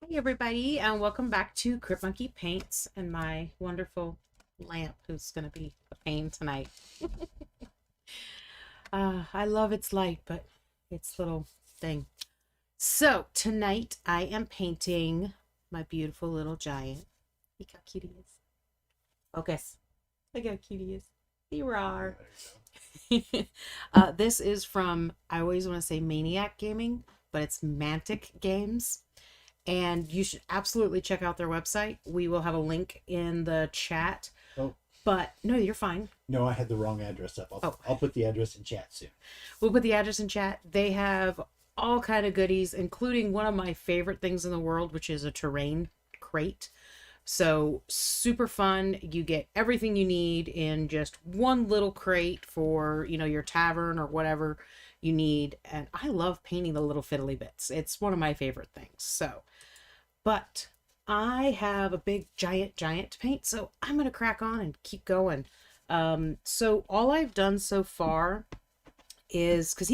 Hey everybody, and welcome back to Crypt Paints and my wonderful lamp who's going to be a pain tonight. I love its light, but its little thing. So tonight I am painting my beautiful little giant. Look how cute he is. Focus. Look how cute he is. He rar. This is from, I always want to say Maniac Gaming, but it's Mantic Games. And you should absolutely check out their website. We will have a link in the chat. Oh, But no, you're fine. no, I had the wrong address up. I'll put the address in chat soon. We'll put the address in chat. They have all kind of goodies, including one of my favorite things in the world, which is a terrain crate. So super fun. You get everything you need in just one little crate for, your tavern or whatever you need. And I love painting the little fiddly bits. It's one of my favorite things. But I have a big giant to paint, so I'm going to crack on and keep going. So all I've done so far is, because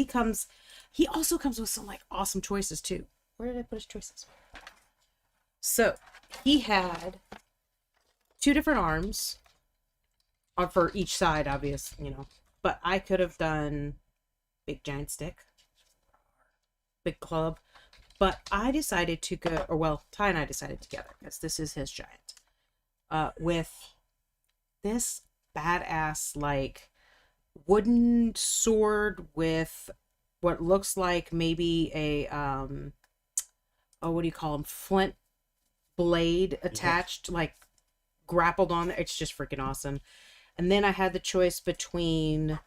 he also comes with some like awesome choices too. Where did I put his choices? So he had two different arms for each side, obviously, but I could have done big giant stick, big club. But I decided to go, or well, Ty and I decided together, because this is his giant, with this badass, like, wooden sword with what looks like maybe a, what do you call them? Flint blade attached, like, grappled on there. It's just freaking awesome. And then I had the choice between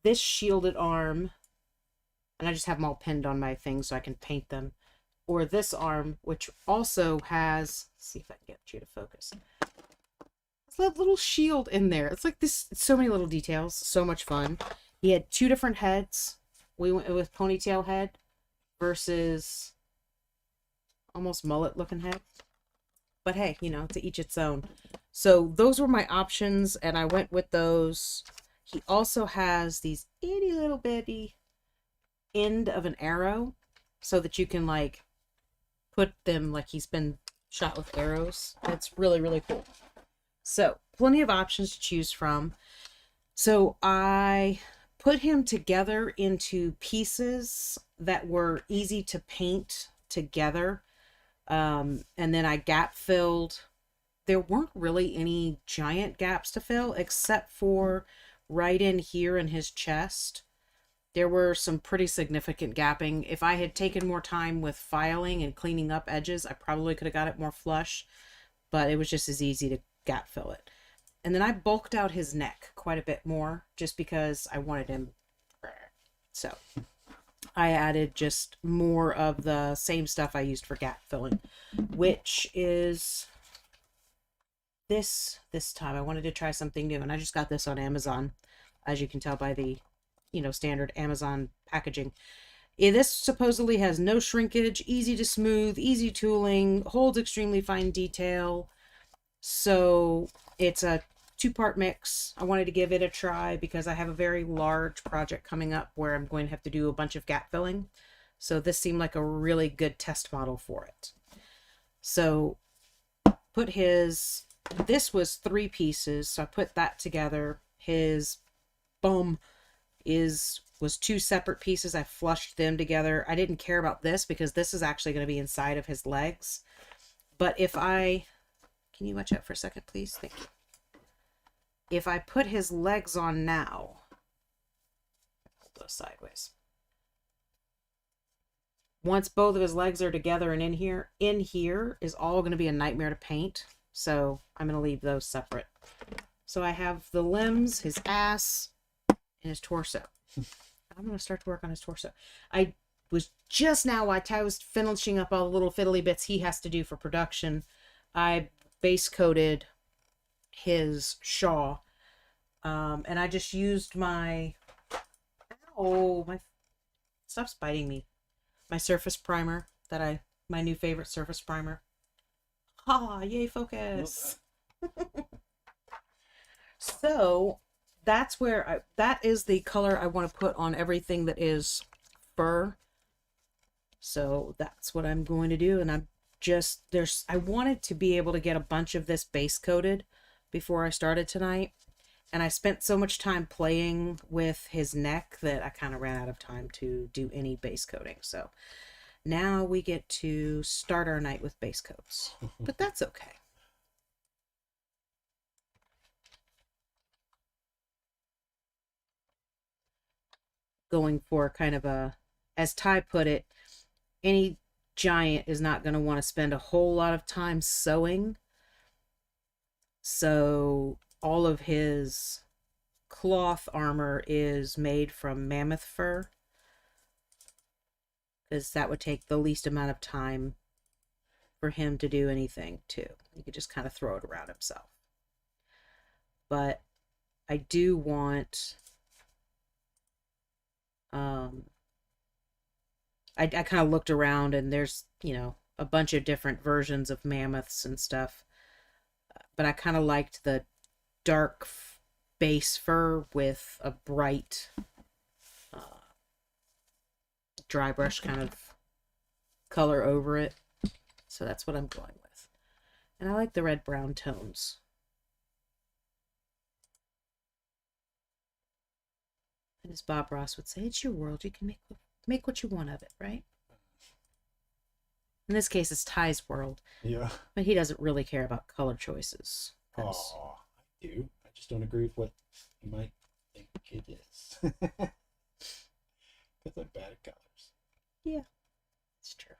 this shielded arm, and I just have them all pinned on my thing so I can paint them, or this arm, which also has, let's see if I can get you to focus. It's that little shield in there. It's like this, so many little details, so much fun. He had two different heads. We went with ponytail head versus almost mullet looking head. But hey, to each its own. So those were my options, and I went with those. He also has these itty little bitty end of an arrow so that you can like put them like he's been shot with arrows. It's really cool. So plenty of options to choose from. So I put him together into pieces that were easy to paint together, and then I gap filled. There weren't really any giant gaps to fill except for right in here in his chest. There were some pretty significant gapping. If I had taken more time with filing and cleaning up edges, I probably could have got it more flush, but it was just as easy to gap fill it. And then I bulked out his neck quite a bit more just because I wanted him. So I added just more of the same stuff I used for gap filling, which is this time. I wanted to try something new, and I just got this on Amazon, as you can tell by the standard Amazon packaging. This supposedly has no shrinkage, easy to smooth, easy tooling, holds extremely fine detail. So it's a two-part mix. I wanted to give it a try because I have a very large project coming up where I'm going to have to do a bunch of gap filling. So this seemed like a really good test model for it. So this was 3 pieces, so I put that together. His bum was 2 separate pieces. I flushed them together. I didn't care about this because this is actually going to be inside of his legs. But can you watch out for a second, please? Thank you. If I put his legs on now, hold those sideways. Once both of his legs are together and in here is all going to be a nightmare to paint. So I'm going to leave those separate. So I have the limbs, his ass, and his torso. I'm going to start to work on his torso. I was just now, while I was finishing up all the little fiddly bits he has to do for production, I base coated his shaw. And I just used my stop biting me. My surface primer my new favorite surface primer. Yay, focus. So that is the color I want to put on everything that is fur. So that's what I'm going to do. And I'm just, I wanted to be able to get a bunch of this base coated before I started tonight. And I spent so much time playing with his neck that I kind of ran out of time to do any base coating. So now we get to start our night with base coats, but that's okay. Going for kind of a, as Ty put it, any giant is not going to want to spend a whole lot of time sewing. So all of his cloth armor is made from mammoth fur, because that would take the least amount of time for him to do anything too. He could just kind of throw it around himself. But I do want I kind of looked around, and there's, a bunch of different versions of mammoths and stuff, but I kind of liked the dark base fur with a bright dry brush kind of color over it. So that's what I'm going with. And I like the red brown tones. And as Bob Ross would say, it's your world. You can make what you want of it, right? In this case, it's Ty's world. Yeah. But he doesn't really care about color choices. Oh, I do. I just don't agree with what you might think it is. Because I'm bad at colors. Yeah, it's true.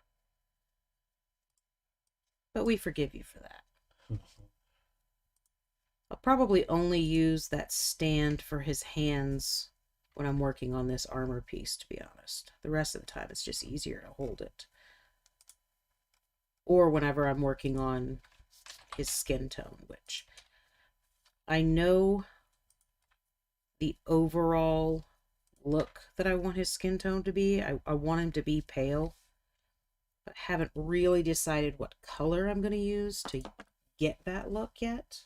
But we forgive you for that. I'll probably only use that stand for his hands when I'm working on this armor piece, to be honest. The rest of the time, it's just easier to hold it. Or whenever I'm working on his skin tone, which I know the overall look that I want his skin tone to be. I want him to be pale, but haven't really decided what color I'm going to use to get that look yet.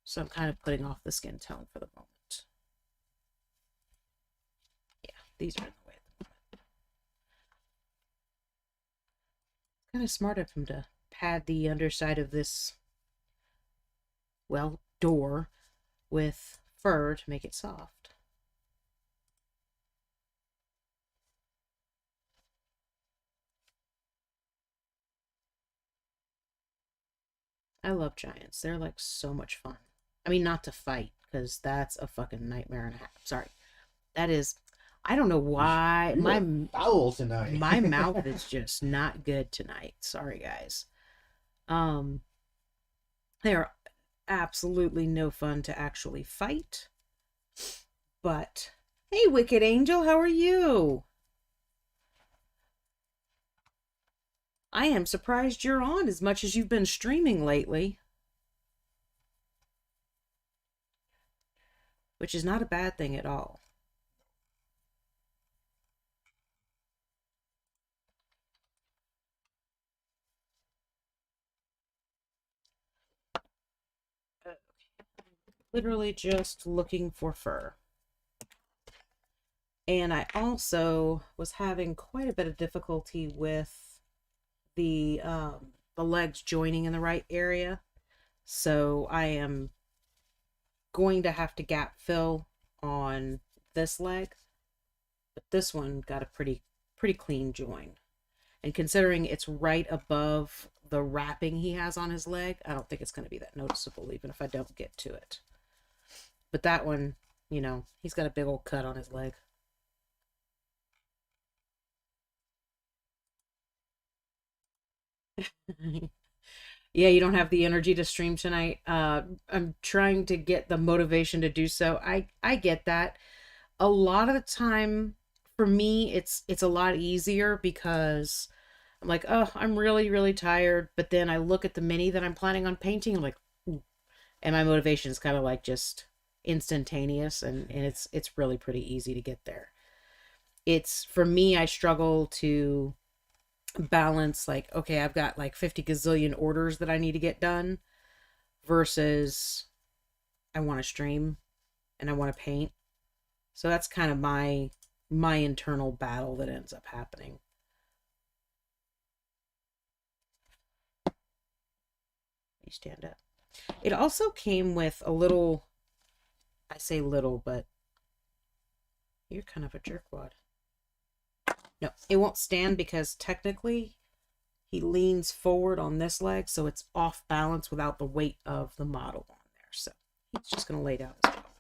So I'm kind of putting off the skin tone for the moment. Yeah, these are in the way at the moment. Kind of smart of him to pad the underside of this, well, door with fur to make it soft. I love giants. They're like so much fun. I mean, not to fight, because that's a fucking nightmare and a half. Sorry. That is, I don't know why my foul tonight. My mouth is just not good tonight. Sorry, guys. They are absolutely no fun to actually fight. But hey, Wicked Angel, how are you? I am surprised you're on as much as you've been streaming lately. Which is not a bad thing at all. Literally just looking for fur. And I also was having quite a bit of difficulty with the legs joining in the right area. So I am going to have to gap fill on this leg. But this one got a pretty clean join. And considering it's right above the wrapping he has on his leg, I don't think it's going to be that noticeable, even if I don't get to it. But that one, he's got a big old cut on his leg. Yeah, you don't have the energy to stream tonight. I'm trying to get the motivation to do so. I get that. A lot of the time, for me, it's a lot easier because I'm like, oh, I'm really, really tired. But then I look at the mini that I'm planning on painting, I'm like, ooh. And my motivation is kind of like just instantaneous, and it's really pretty easy to get there. It's, for me, I struggle to balance, like, okay, I've got like 50 gazillion orders that I need to get done versus I want to stream and I want to paint. So that's kind of my internal battle that ends up happening. You stand up. It also came with a little, I say little, but you're kind of a jerkwad. No, it won't stand because technically he leans forward on this leg, so it's off balance without the weight of the model on there. So he's just going to lay down his bottle.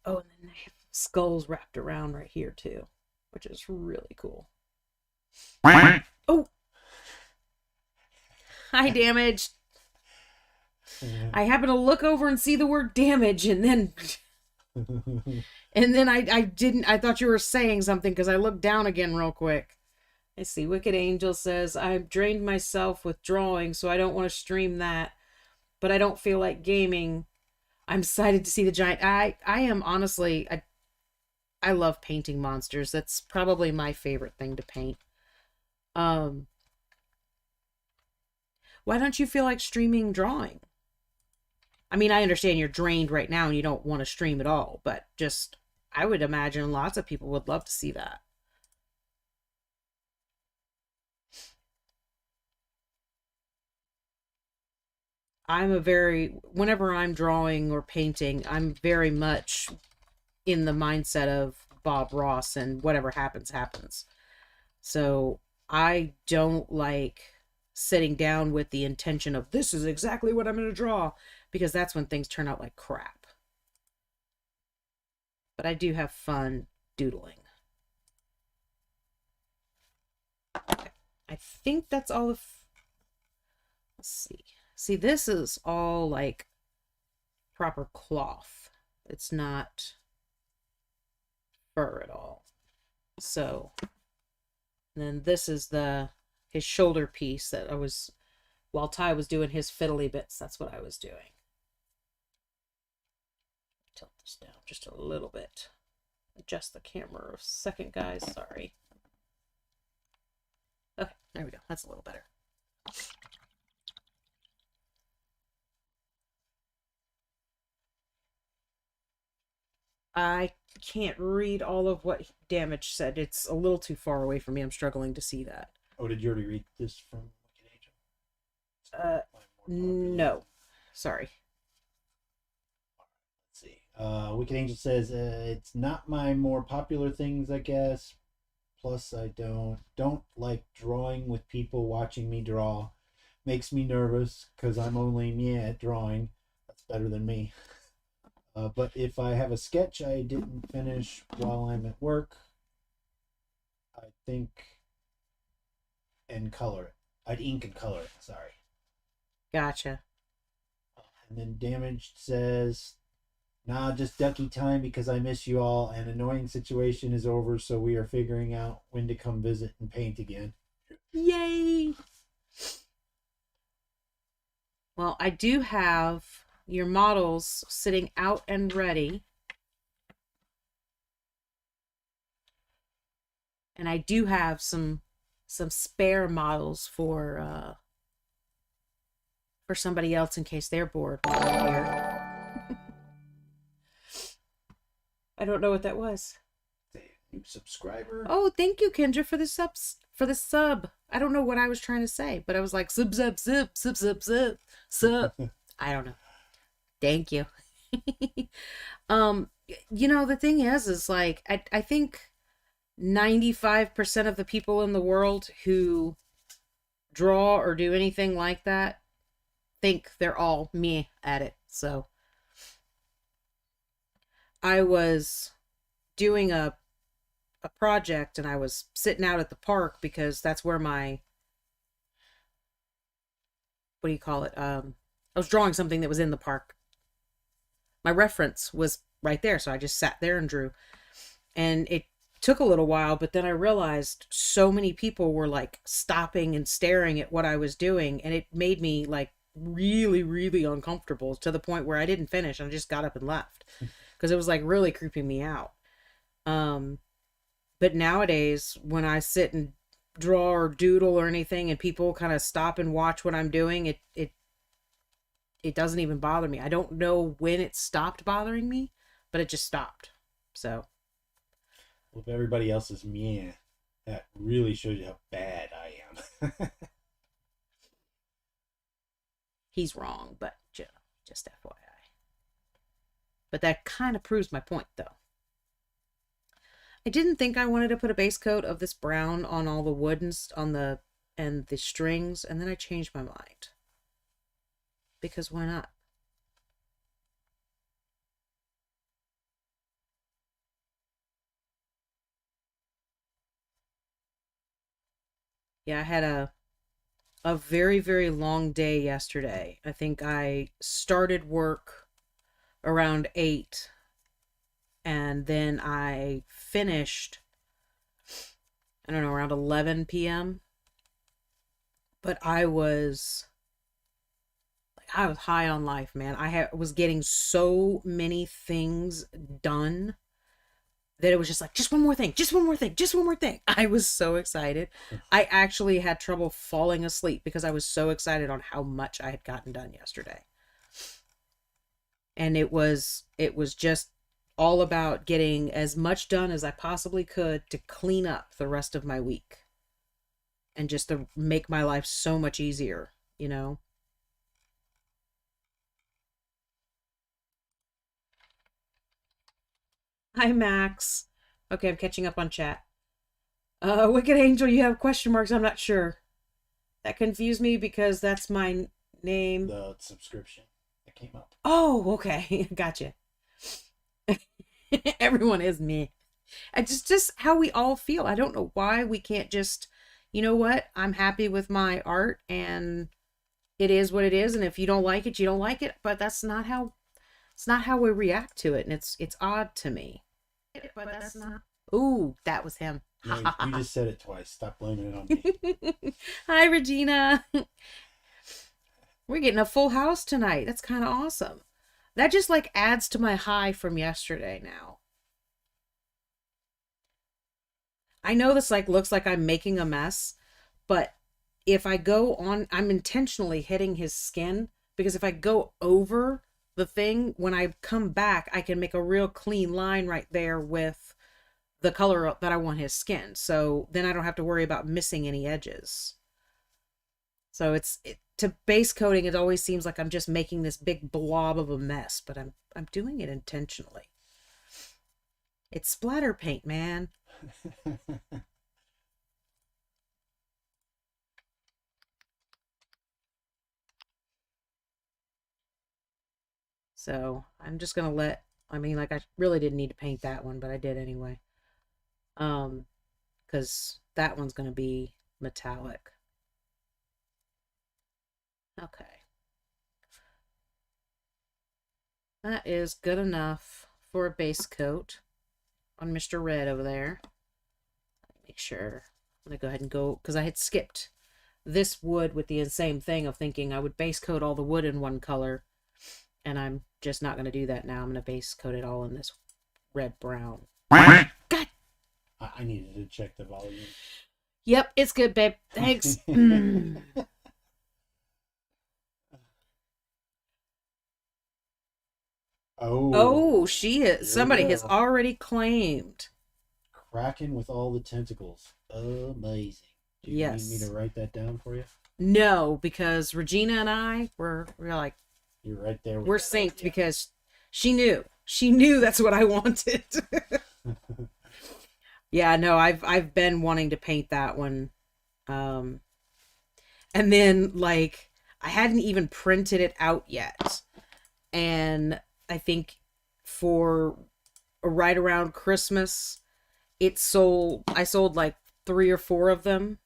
Oh, and then they have skulls wrapped around right here too, which is really cool. Oh! I damaged. I happened to look over and see the word damage, and then I didn't. I thought you were saying something because I looked down again real quick. I see. Wicked Angel says, I've drained myself with drawing, so I don't want to stream that. But I don't feel like gaming. I'm excited to see the giant. I am honestly. I love painting monsters. That's probably my favorite thing to paint. Why don't you feel like streaming drawing? I mean, I understand you're drained right now and you don't want to stream at all, but just, I would imagine lots of people would love to see that. Whenever I'm drawing or painting, I'm very much in the mindset of Bob Ross and whatever happens, happens. So I don't like sitting down with the intention of this is exactly what I'm going to draw, because that's when things turn out like crap. But I do have fun doodling. Okay. I think that's all of. Let's see. See, this is all like proper cloth. It's not fur at all. So then this is his shoulder piece that while Ty was doing his fiddly bits, that's what I was doing. Tilt this down just a little bit. Adjust the camera a second, guys. Sorry. Okay, there we go. That's a little better. I can't read all of what Damage said. It's a little too far away from me. I'm struggling to see that. Oh, did you already read this from Wicked Angel? No. Sorry. Let's see. Wicked Angel says, it's not my more popular things, I guess. Plus, I don't like drawing with people watching me draw. Makes me nervous because I'm only me at drawing. That's better than me. But if I have a sketch I didn't finish while I'm at work, I think and color it. I'd ink and color it. Sorry. Gotcha. And then Damaged says, nah, just ducky time because I miss you all. An annoying situation is over, so we are figuring out when to come visit and paint again. Yay! Well, I do have your models sitting out and ready. And I do have some spare models for somebody else in case they're bored while they're here. I don't know what that was. New subscriber. Oh, thank you, Kendra, for the sub. I don't know what I was trying to say, but I was like sub. I don't know. Thank you. The thing is like I think 95% of the people in the world who draw or do anything like that think they're all me at it. So I was doing a project and I was sitting out at the park because that's where my, what do you call it? I was drawing something that was in the park. My reference was right there, so I just sat there and drew. And it took a little while, but then I realized so many people were like stopping and staring at what I was doing, and it made me like really, really uncomfortable to the point where I didn't finish and I just got up and left because it was like really creeping me out. But nowadays, when I sit and draw or doodle or anything and people kind of stop and watch what I'm doing, it doesn't even bother me. I don't know when it stopped bothering me, but it just stopped. So. Well, if everybody else is meh, that really shows you how bad I am. he's wrong, but just FYI. But that kind of proves my point, though. I didn't think I wanted to put a base coat of this brown on all the wood and the strings, and then I changed my mind. Because why not? Yeah, I had a very, very long day yesterday. I think I started work around 8, and then I finished, I don't know, around 11 p.m. But I was high on life, man. Was getting so many things done that it was just like, just one more thing, just one more thing, just one more thing. I was so excited. I actually had trouble falling asleep because I was so excited on how much I had gotten done yesterday. And it was just all about getting as much done as I possibly could to clean up the rest of my week and just to make my life so much easier, you know? Hi, Max. Okay, I'm catching up on chat. Wicked Angel, you have question marks. I'm not sure. That confused me because that's my name. The subscription that came up. Oh, okay. Gotcha. Everyone is me. It's just how we all feel. I don't know why we can't just, you know what? I'm happy with my art and it is what it is. And if you don't like it, you don't like it. But that's not how, it's not how we react to it. And it's odd to me. But that's not. Ooh, that was him. No, you just said it twice. Stop blaming it on me. Hi, Regina. We're getting a full house tonight. That's kind of awesome. That just like adds to my high from yesterday now. I know this like looks like I'm making a mess, but if I go on, I'm intentionally hitting his skin because if I go over the thing, when I come back, I can make a real clean line right there with the color that I want his skin. So then I don't have to worry about missing any edges. So to base coating, it always seems like I'm just making this big blob of a mess, but I'm doing it intentionally. It's splatter paint, man. So I'm just gonna I mean, like I really didn't need to paint that one, but I did anyway. Because that one's gonna be metallic. Okay. That is good enough for a base coat on Mr. Red over there. Make sure. I'm gonna go ahead and go, because I had skipped this wood with the same thing of thinking I would base coat all the wood in one color, and I'm just not gonna do that now. I'm gonna base coat it all in this red brown. God. I needed to check the volume. Yep, it's good, babe. Thanks. Oh, she is. Somebody has already claimed. Kraken with all the tentacles. Amazing. Do you need me to write that down for you? No, because Regina and I we're like, you're right there. We're synced because she knew. She knew that's what I wanted. Yeah, no, I've been wanting to paint that one. And then like I hadn't even printed it out yet. And I think for right around Christmas, I sold like 3 or 4 of them.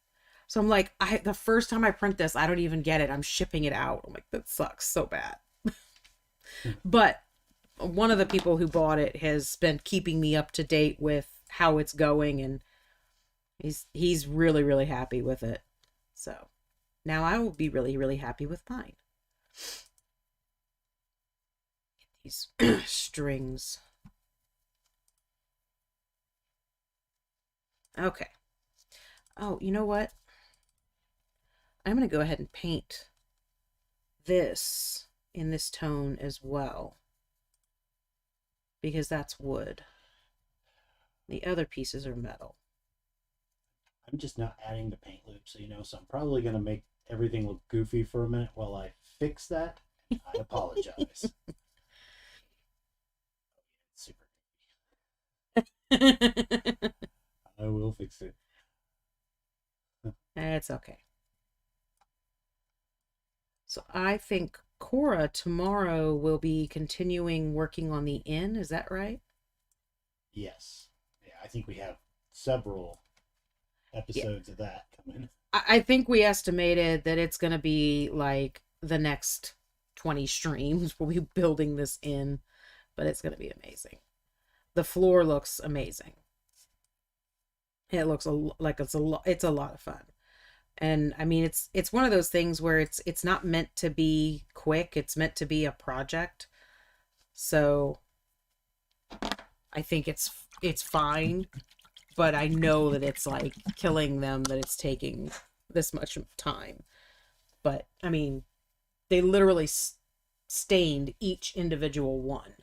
So I'm like, the first time I print this, I don't even get it. I'm shipping it out. I'm like, that sucks so bad. But one of the people who bought it has been keeping me up to date with how it's going, and he's really, really happy with it. So now I will be really, really happy with mine. These strings. Okay. Oh, you know what? I'm going to go ahead and paint this in this tone as well, because that's wood. The other pieces are metal. I'm just not adding the paint loop, so so I'm probably going to make everything looked goofy for a minute while I fix that. I apologize. Super. I will fix it. It's okay. So I think Cora tomorrow will be continuing working on the inn. Is that right? Yes. Yeah, I think we have several Yeah. episodes of that coming. I think we estimated that it's going to be like the next 20 streams. We'll be building this inn, but it's going to be amazing. The floor looks amazing. It looks like it's a lot of fun. And I mean it's one of those things where it's not meant to be quick, it's meant to be a project. So I think it's fine, but I know that it's like killing them that it's taking this much time. But I mean, they literally stained each individual one.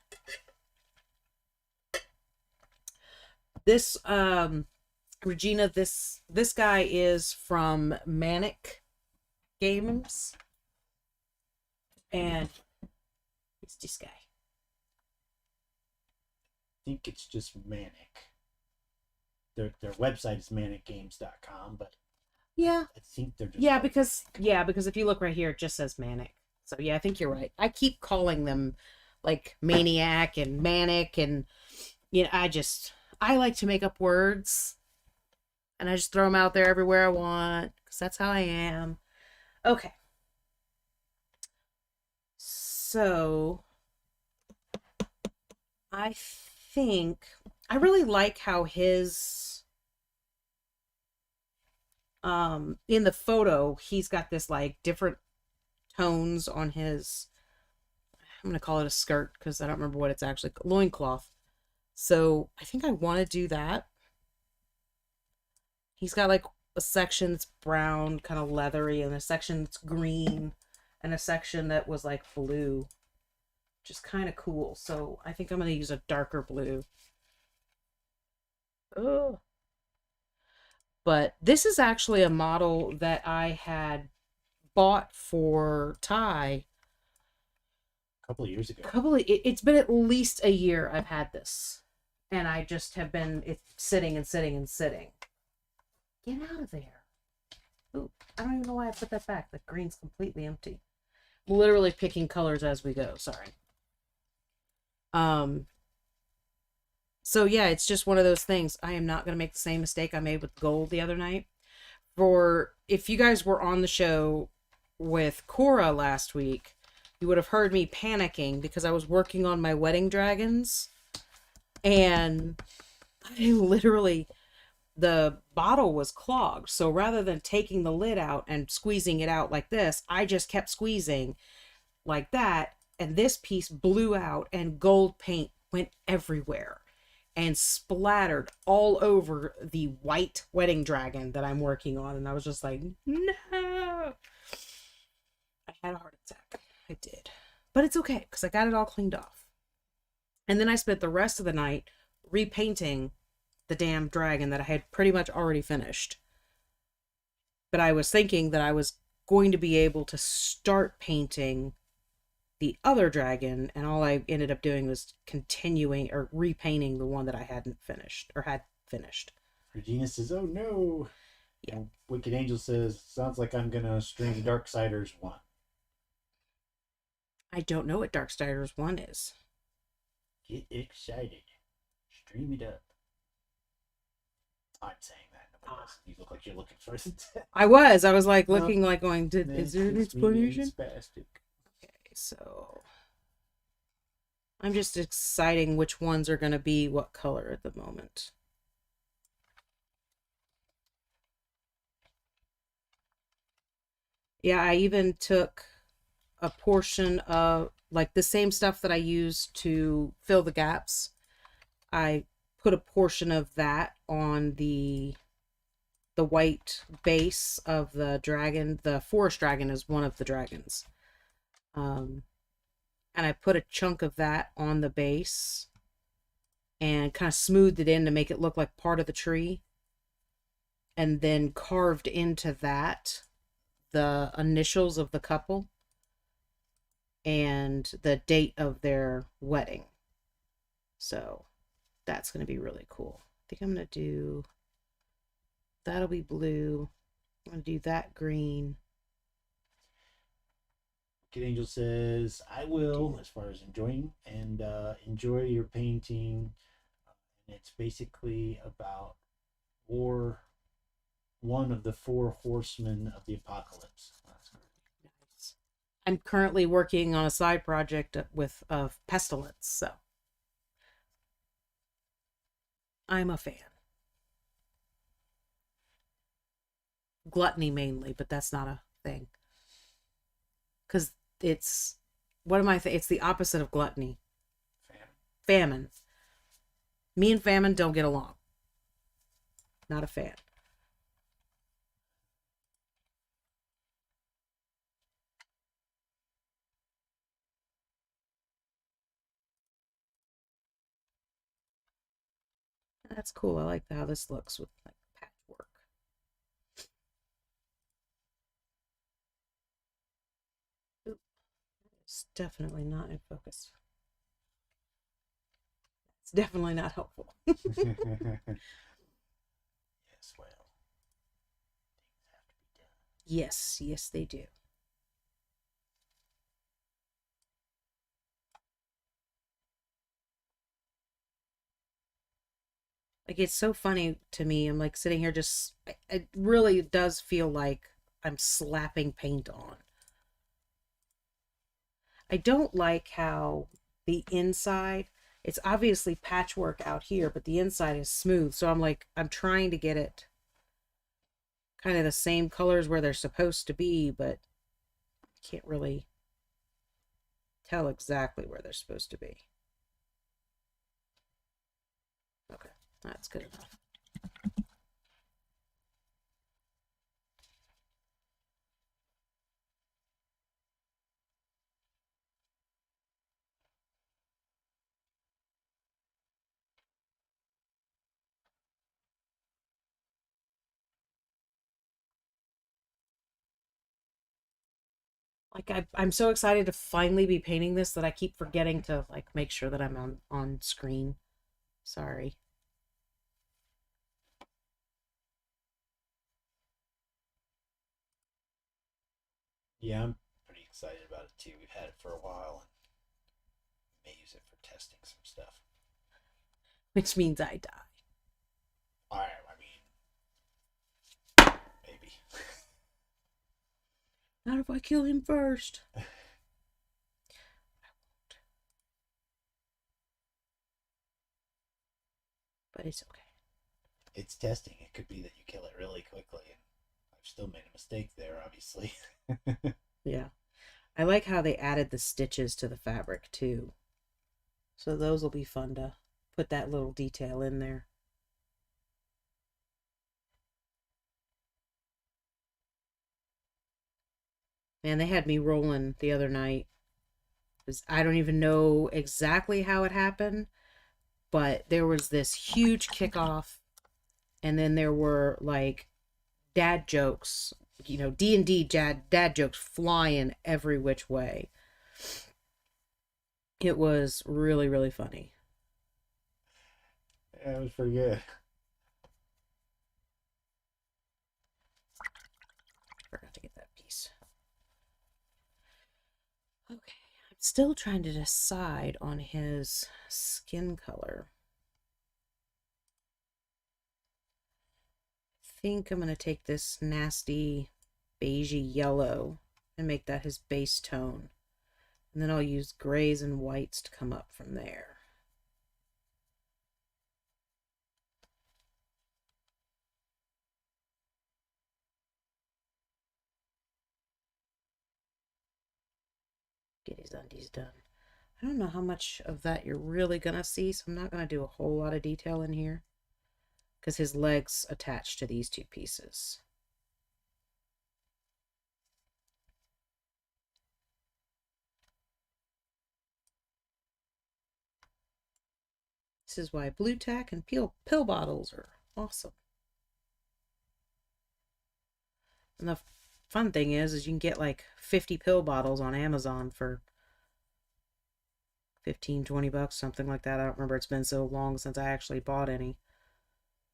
This Regina, this guy is from Manic Games, and it's this guy. I think it's just Manic. Their website is manicgames.com, but Yeah. I think they're just because if you look right here, it just says Manic. So yeah, I think you're right. I keep calling them like Maniac and Manic, and I like to make up words, and I just throw them out there everywhere I want because that's how I am. Okay. So I think I really like how his in the photo he's got this like different tones on his, I'm gonna call it a skirt because I don't remember what it's actually, loincloth. So I think I want to do that. He's got like a section that's brown, kind of leathery, and a section that's green, and a section that was like blue, which is kind of cool. So I think I'm going to use a darker blue. Oh. But this is actually a model that I had bought for Ty a couple of years ago. It's been at least a year I've had this. And I just have been sitting and sitting and sitting. Get out of there. Ooh, I don't even know why I put that back. The green's completely empty. I'm literally picking colors as we go. Sorry. So yeah, it's just one of those things. I am not going to make the same mistake I made with gold the other night. If you guys were on the show with Cora last week, you would have heard me panicking because I was working on my wedding dragons, and I literally, the bottle was clogged. So rather than taking the lid out and squeezing it out like this, I just kept squeezing like that, and this piece blew out and gold paint went everywhere and splattered all over the white wedding dragon that I'm working on. And I was just like, no. I had a heart attack. I did. But it's okay because I got it all cleaned off. And then I spent the rest of the night repainting the damn dragon that I had pretty much already finished. But I was thinking that I was going to be able to start painting the other dragon, and all I ended up doing was continuing or repainting the one that I hadn't finished or had finished. Regina says, "Oh no!" Yeah. And Wicked Angel says, "Sounds like I'm gonna stream Darksiders 1." I don't know what Darksiders 1 is. Get excited. Stream it up. I'm saying that. Nobody else. You look like you're looking for it. I was like looking like going, is there an explanation? Spastic. So I'm just deciding which ones are going to be what color at the moment. Yeah, I even took a portion of like the same stuff that I used to fill the gaps. I put a portion of that on the white base of the dragon. The forest dragon is one of the dragons. And I put a chunk of that on the base and kind of smoothed it in to make it look like part of the tree. And then carved into that the initials of the couple and the date of their wedding. So that's going to be really cool. I think I'm going to do, that'll be blue. I'm going to do that green. Kid Angel says, I will, as far as enjoying, and enjoy your painting. And it's basically about war, one of the four horsemen of the apocalypse. That's great. Nice. I'm currently working on a side project with of pestilence, so I'm a fan. Gluttony mainly, but that's not a thing. Because it's, what am I it's the opposite of gluttony. Famine. Me and famine don't get along. Not a fan. That's cool. I like how this looks with like patchwork. Ooh, it's definitely not in focus. It's definitely not helpful. Yes, well, things have to be done. Yes, yes, they do. Like, it's so funny to me. I'm like sitting here just, it really does feel like I'm slapping paint on. I don't like how the inside, it's obviously patchwork out here, but the inside is smooth. So I'm like, I'm trying to get it kind of the same colors where they're supposed to be, but can't really tell exactly where they're supposed to be. Okay, that's good enough. Like, I'm so excited to finally be painting this that I keep forgetting to like make sure that I'm on screen. Sorry. Yeah, I'm pretty excited about it too. We've had it for a while and may use it for testing some stuff. Which means I die. I mean, maybe. Not if I kill him first. I won't. But it's okay. It's testing. It could be that you kill it really quickly, and I've still made a mistake there, obviously. Yeah. I like how they added the stitches to the fabric too. So those will be fun to put that little detail in there. Man, they had me rolling the other night. I don't even know exactly how it happened, but there was this huge kickoff, and then there were like dad jokes, D&D dad jokes flying every which way. It was really, really funny. Yeah, it was pretty good. Forgot to get that piece. Okay, I'm still trying to decide on his skin color. I think I'm going to take this nasty beigey yellow and make that his base tone. And then I'll use grays and whites to come up from there. Get his undies done. I don't know how much of that you're really going to see, so I'm not going to do a whole lot of detail in here because his legs attach to these two pieces. This is why blue tack and pill bottles are awesome. And fun thing is you can get like 50 pill bottles on Amazon for 15, 20 bucks, something like that. I don't remember. It's been so long since I actually bought any.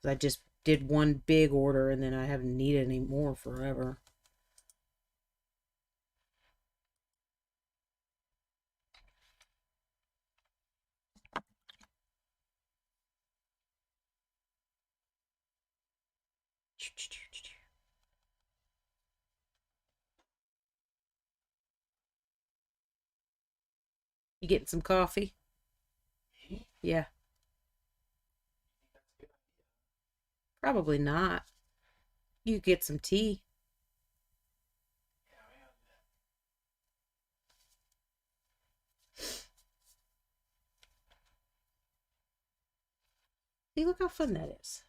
I just did one big order and then I haven't needed any more forever. You getting some coffee? Yeah, probably not. You get some tea. See, look how fun that is.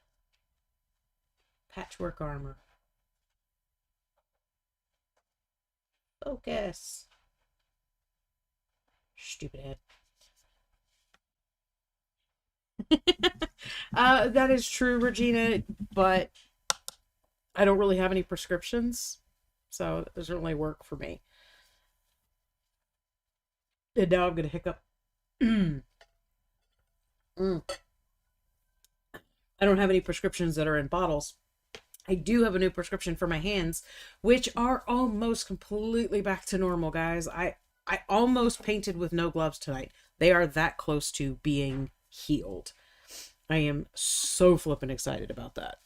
Patchwork armor. Focus. Stupid head. That is true, Regina, but I don't really have any prescriptions, so it doesn't really work for me. And now I'm gonna hiccup. Mm. I don't have any prescriptions that are in bottles. I do have a new prescription for my hands, which are almost completely back to normal, guys. I almost painted with no gloves tonight. They are that close to being healed. I am so flippin' excited about that.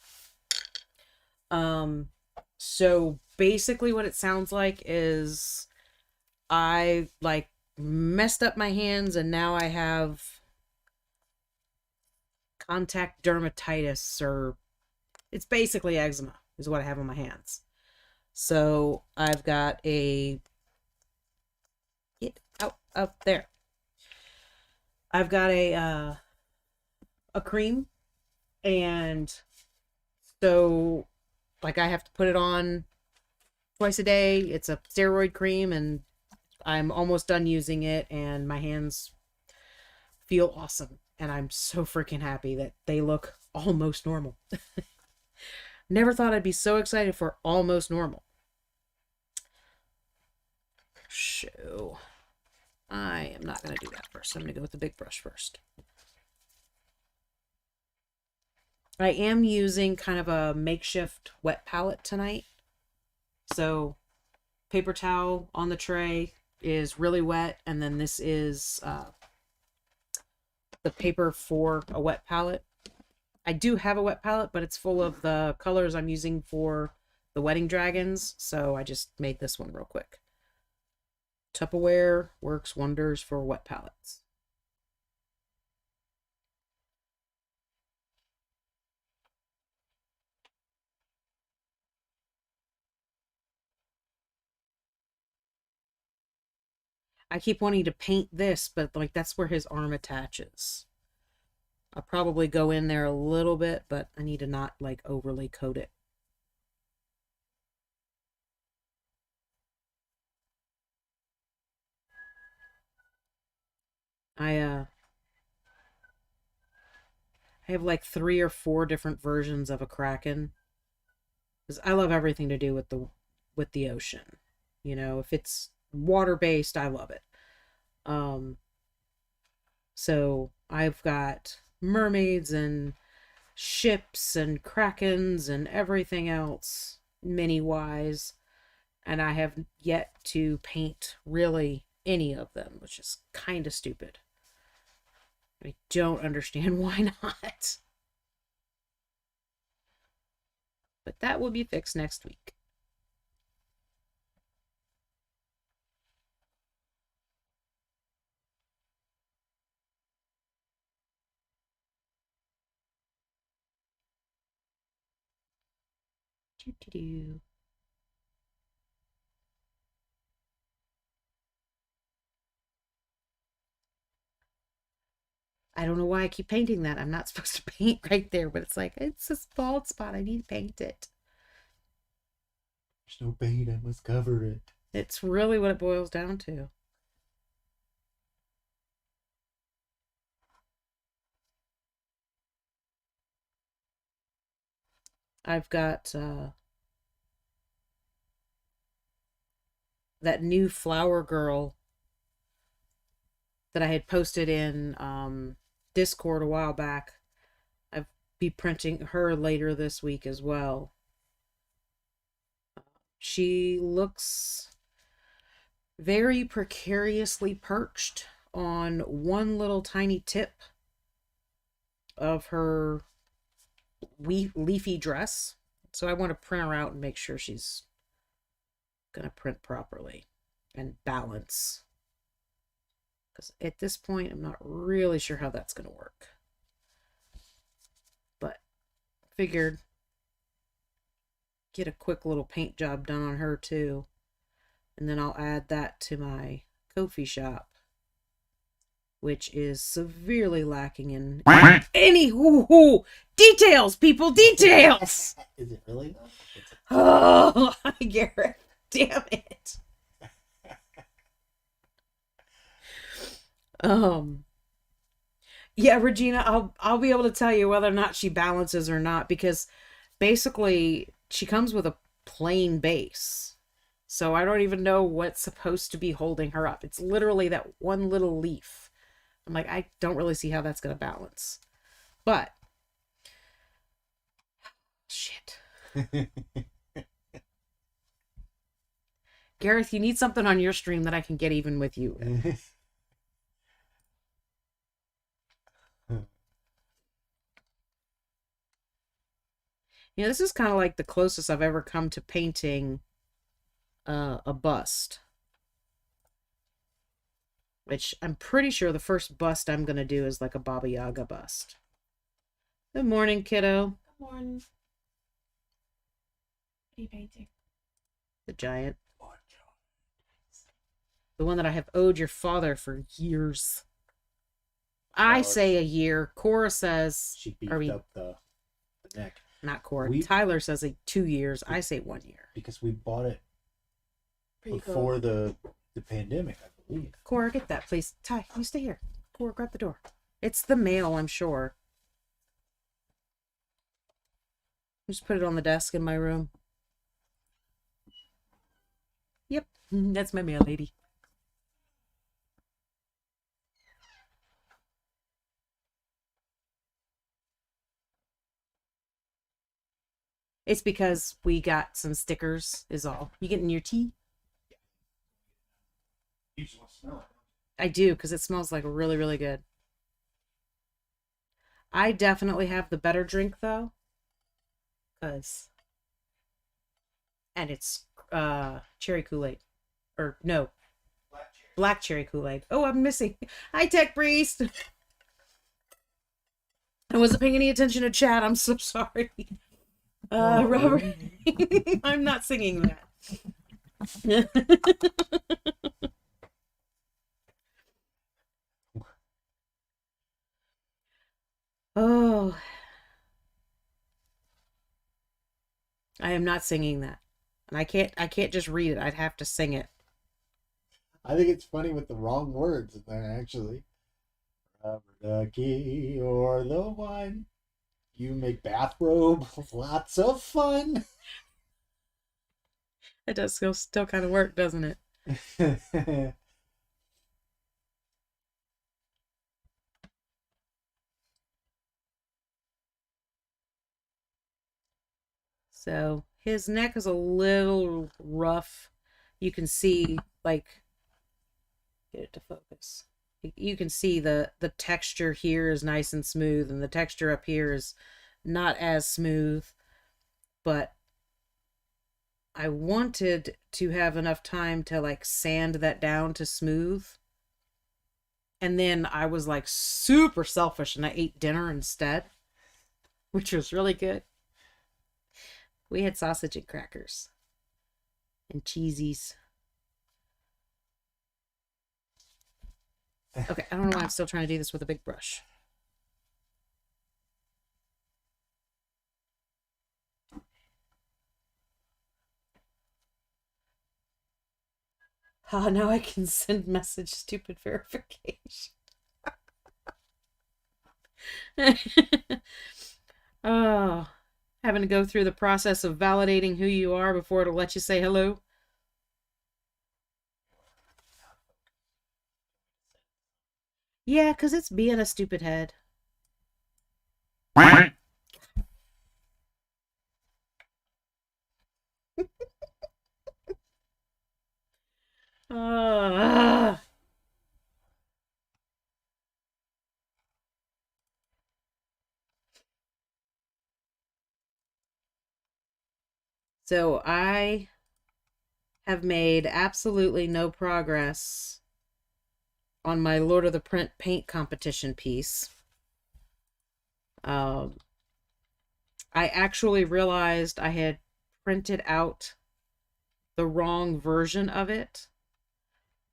Um, so basically what it sounds like is I like messed up my hands and now I have contact dermatitis, or it's basically eczema is what I have on my hands. So I've got get out up there. I've got a cream, and so like I have to put it on twice a day. It's a steroid cream, and I'm almost done using it, and my hands feel awesome. And I'm so freaking happy that they look almost normal. Never thought I'd be so excited for almost normal. So I am not going to do that first. I'm going to go with the big brush first. I am using kind of a makeshift wet palette tonight. So paper towel on the tray is really wet, and then this is the paper for a wet palette. I do have a wet palette, but it's full of the colors I'm using for the wedding dragons, so I just made this one real quick. Tupperware works wonders for wet palettes. I keep wanting to paint this, but like that's where his arm attaches. I'll probably go in there a little bit, but I need to not like overly coat it. I I have like 3 or 4 different versions of a Kraken. Because I love everything to do with the ocean. You know, if it's water based, I love it. Um, so I've got mermaids and ships and krakens and everything else mini wise, and I have yet to paint really any of them, which is kind of stupid. I don't understand why not. But that will be fixed next week. Doo-doo-doo. I don't know why I keep painting that. I'm not supposed to paint right there, but it's like, it's a bald spot. I need to paint it. There's no paint, I must cover it. It's really what it boils down to. I've got that new flower girl that I had posted in Discord a while back. I'll be printing her later this week as well. She looks very precariously perched on one little tiny tip of her leafy dress. So I want to print her out and make sure she's going to print properly and balance. Because at this point, I'm not really sure how that's going to work. But figured get a quick little paint job done on her too. And then I'll add that to my Ko-fi shop, which is severely lacking in any details, people, details. Is it really though? Oh, Garrett, damn it. Yeah, Regina, I'll be able to tell you whether or not she balances or not, because basically she comes with a plain base. So I don't even know what's supposed to be holding her up. It's literally that one little leaf. I'm like, I don't really see how that's going to balance. But shit. Gareth, you need something on your stream that I can get even with you. You know, this is kind of like the closest I've ever come to painting a bust. Which I'm pretty sure the first bust I'm going to do is like a Baba Yaga bust. Good morning, kiddo. Good morning. What are you painting? The giant. The one that I have owed your father for years. I say a year. Cora says... She beefed up the neck. Not Cora. Tyler says 2 years. I say 1 year. Because we bought it before the pandemic, I believe. Cora, get that, please. Ty, you stay here. Cora, grab the door. It's the mail, I'm sure. Just put it on the desk in my room. Yep, that's my mail lady. It's because we got some stickers, is all. You getting your tea? You just want to smell it. I do, because it smells like really, really good. I definitely have the better drink, though. And it's cherry Kool-Aid. Or, no. Black cherry Kool-Aid. Oh, I'm missing. Hi, Tech Priest. I wasn't paying any attention to chat. I'm so sorry. Robert. I'm not singing that. Oh. I am not singing that. And I can't just read it. I'd have to sing it. I think it's funny with the wrong words in there, actually. Rubber ducky or the one. You make bathrobe lots of fun. It does still kind of work, doesn't it? So his neck is a little rough. You can see, like, get it to focus. You can see the texture here is nice and smooth, and the texture up here is not as smooth. But I wanted to have enough time to, like, sand that down to smooth. And then I was, like, super selfish, and I ate dinner instead, which was really good. We had sausage and crackers and cheesies. Okay, I don't know why I'm still trying to do this with a big brush. Now I can send message stupid verification. Oh, having to go through the process of validating who you are before it'll let you say hello. Yeah, because it's being a stupid head. Uh, so I have made absolutely no progress on my Lord of the Print paint competition piece. Um, I actually realized I had printed out the wrong version of it.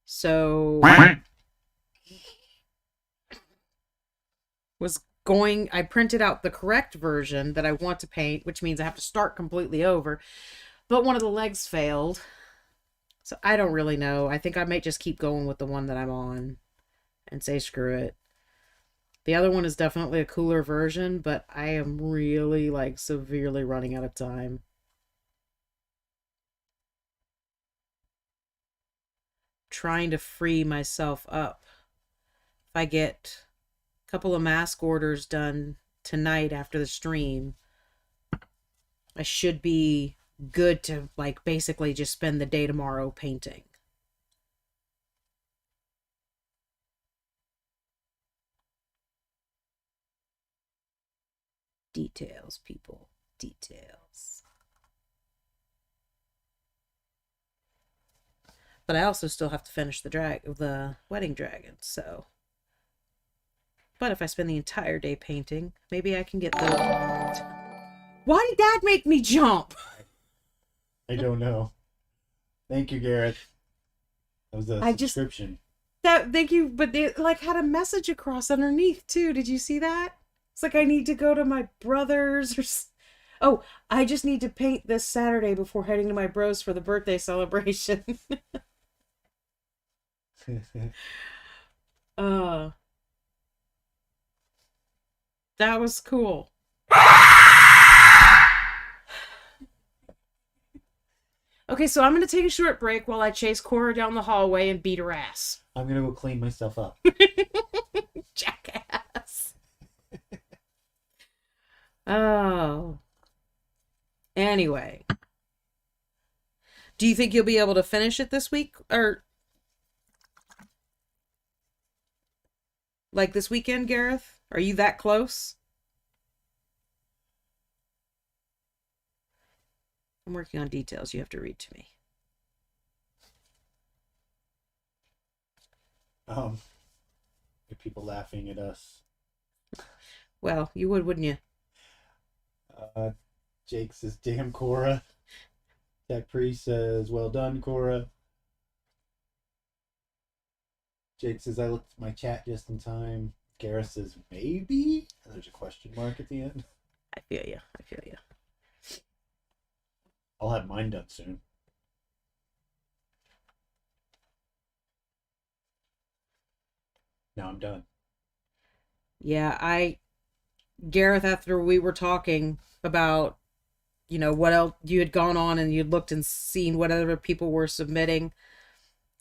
So I printed out the correct version that I want to paint, which means I have to start completely over. But one of the legs failed. So I don't really know. I think I might just keep going with the one that I'm on and say screw it. The other one is definitely a cooler version, but I am really like severely running out of time. Trying to free myself up. If I get a couple of mask orders done tonight after the stream, I should be good to like basically just spend the day tomorrow painting. Details, people. Details. But I also still have to finish the wedding dragon, so. But if I spend the entire day painting, maybe I can get the. Why did that make me jump? I don't know. Thank you, Gareth. That was a I just subscription. that thank you, but it like had a message across underneath too. Did you see that? It's like I need to go to my brother's or. Oh, I just need to paint this Saturday before heading to my bros for the birthday celebration. uh, that was cool. Okay, so I'm gonna take a short break while I chase Cora down the hallway and beat her ass. I'm gonna go clean myself up. Jackass. Oh. Anyway, do you think you'll be able to finish it this week or like this weekend, Gareth? Are you that close? I'm working on details you have to read to me. People laughing at us. Well, you would, wouldn't you? Jake says, "Damn, Cora." Tech Priest says, "Well done, Cora." Jake says, "I looked at my chat just in time." Gareth says, "Maybe." And there's a question mark at the end. I feel you. I feel you. I'll have mine done soon. Now I'm done. Yeah, Gareth, after we were talking about, what else you had gone on and you'd looked and seen what other people were submitting,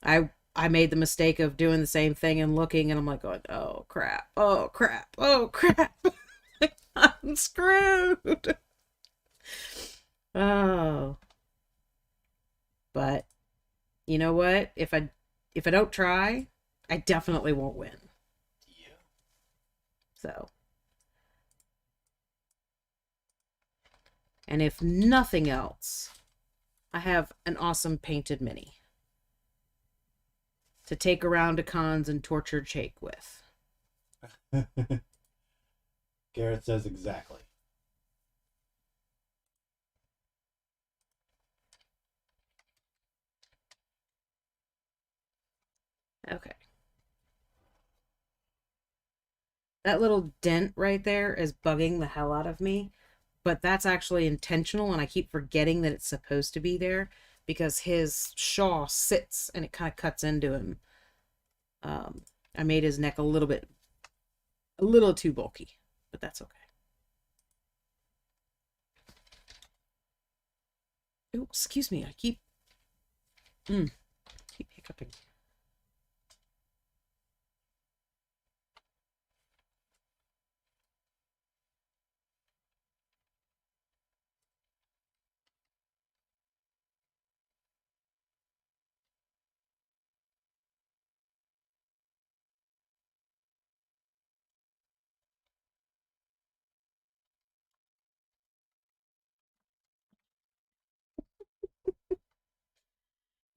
I made the mistake of doing the same thing and looking, and I'm like, oh crap, oh crap, oh crap. I'm screwed. Oh. But you know what? If I don't try, I definitely won't win. Yeah. So, and if nothing else, I have an awesome painted mini to take around to cons and torture Jake with. Gareth says exactly. Okay. That little dent right there is bugging the hell out of me, but that's actually intentional, and I keep forgetting that it's supposed to be there because his shaw sits and it kind of cuts into him. I made his neck a little too bulky, but that's okay. Oh, excuse me. I keep hiccuping.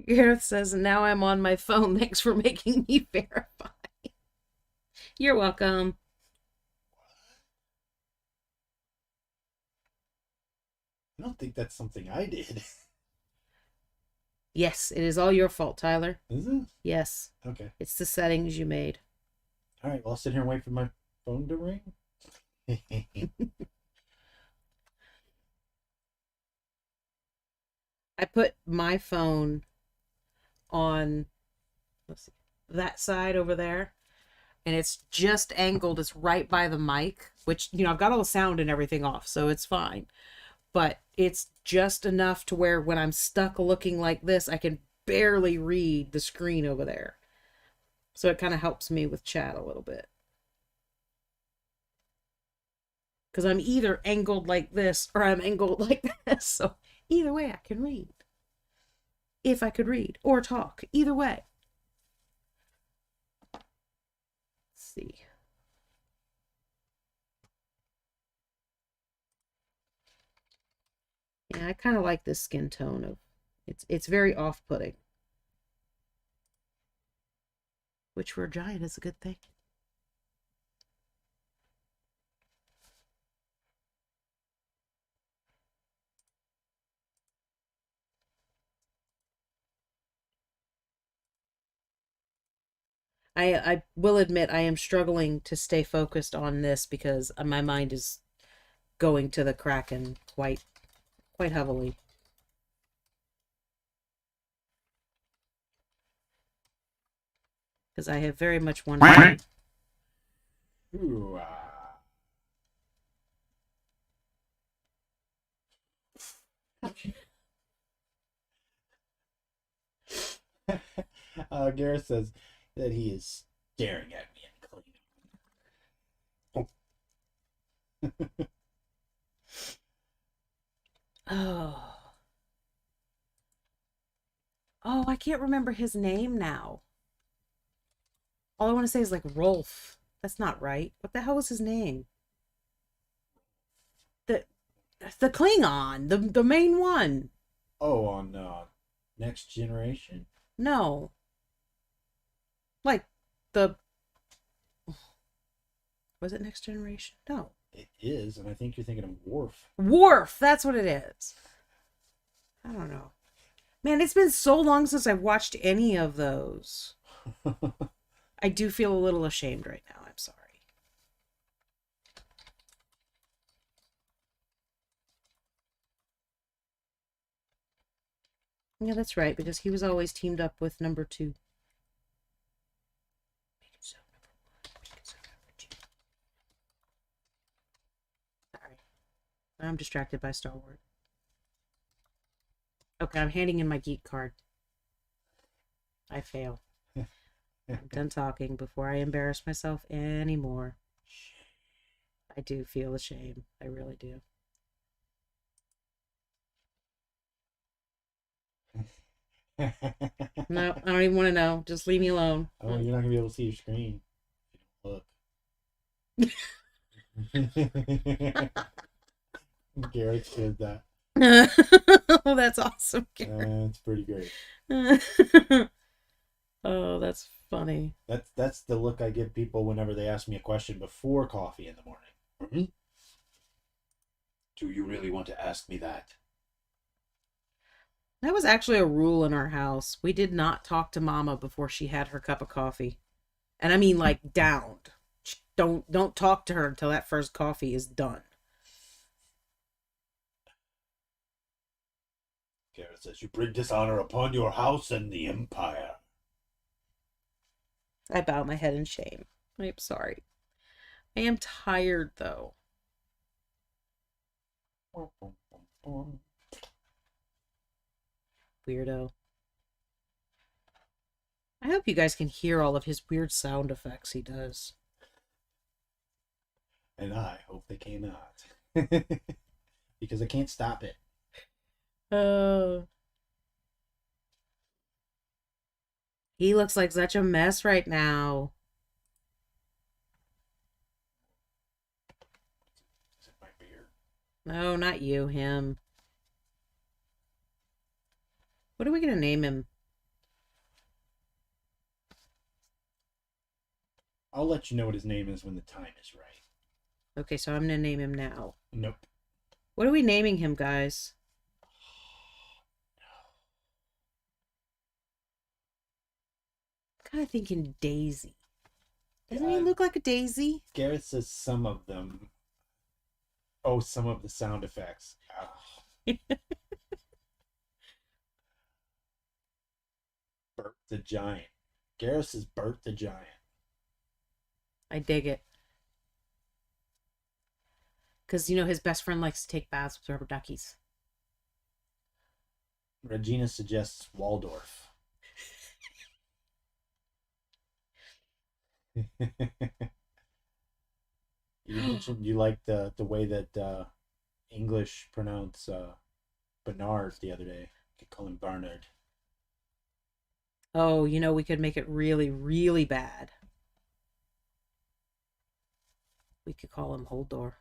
Gareth says, now I'm on my phone. Thanks for making me verify. You're welcome. I don't think that's something I did. Yes, it is all your fault, Tyler. Is it? Yes. Okay. It's the settings you made. All right. Well, I'll sit here and wait for my phone to ring. I put my phone on, let's see, that side over there, and it's just angled. It's right by the mic, which, I've got all the sound and everything off, so it's fine. But it's just enough to where when I'm stuck looking like this, I can barely read the screen over there. So it kind of helps me with chat a little bit. Because I'm either angled like this or I'm angled like this. So either way, I can read. If I could read or talk, either way. Let's see. Yeah, I kind of like this skin tone of it's very off-putting. Which for a giant is a good thing. I will admit I am struggling to stay focused on this because my mind is going to the Kraken quite heavily. Because I have very much wanted. Ooh, Gareth says that he is staring at me and cleaning. Oh. Oh, I can't remember his name now. All I want to say is like Rolf. That's not right. What the hell was his name? The the Klingon, the main one. Oh, on Next Generation? No. Like the was it Next Generation? No. It is, and I think you're thinking of Worf. Worf, that's what it is. I don't know. Man, it's been so long since I've watched any of those. I do feel a little ashamed right now. I'm sorry. Yeah, that's right, because he was always teamed up with number 2. Sorry. I'm distracted by Star Wars. Okay, I'm handing in my geek card. I fail. I'm done talking before I embarrass myself anymore. I do feel the shame. I really do. No, I don't even want to know. Just leave me alone. Oh, you're not gonna be able to see your screen. Look. Garrett said that. Oh, that's awesome. That's pretty great. Oh, that's funny. That's the look I give people whenever they ask me a question before coffee in the morning. Mm-hmm. Do you really want to ask me that? That was actually a rule in our house. We did not talk to Mama before she had her cup of coffee. And I mean like downed. Don't talk to her until that first coffee is done. Garrett says, you bring dishonor upon your house and the empire. I bow my head in shame. I'm sorry. I am tired though. Weirdo. I hope you guys can hear all of his weird sound effects he does. And I hope they cannot. Because I can't stop it. He looks like such a mess right now. Is it my beard? No, not you, him. What are we going to name him? I'll let you know what his name is when the time is right. Okay, so I'm gonna name him now. Nope. What are we naming him, guys? I'm kind of thinking Daisy. Doesn't he look like a daisy? Gareth says some of them. Oh, some of the sound effects. Oh. Bert the Giant. Gareth says Bert the Giant. I dig it. Because, you know, his best friend likes to take baths with rubber duckies. Regina suggests Waldorf. You mentioned you liked the way that English pronounce Bernard the other day. You could call him Barnard. Oh, you know, we could make it really, really bad. We could call him Holdor.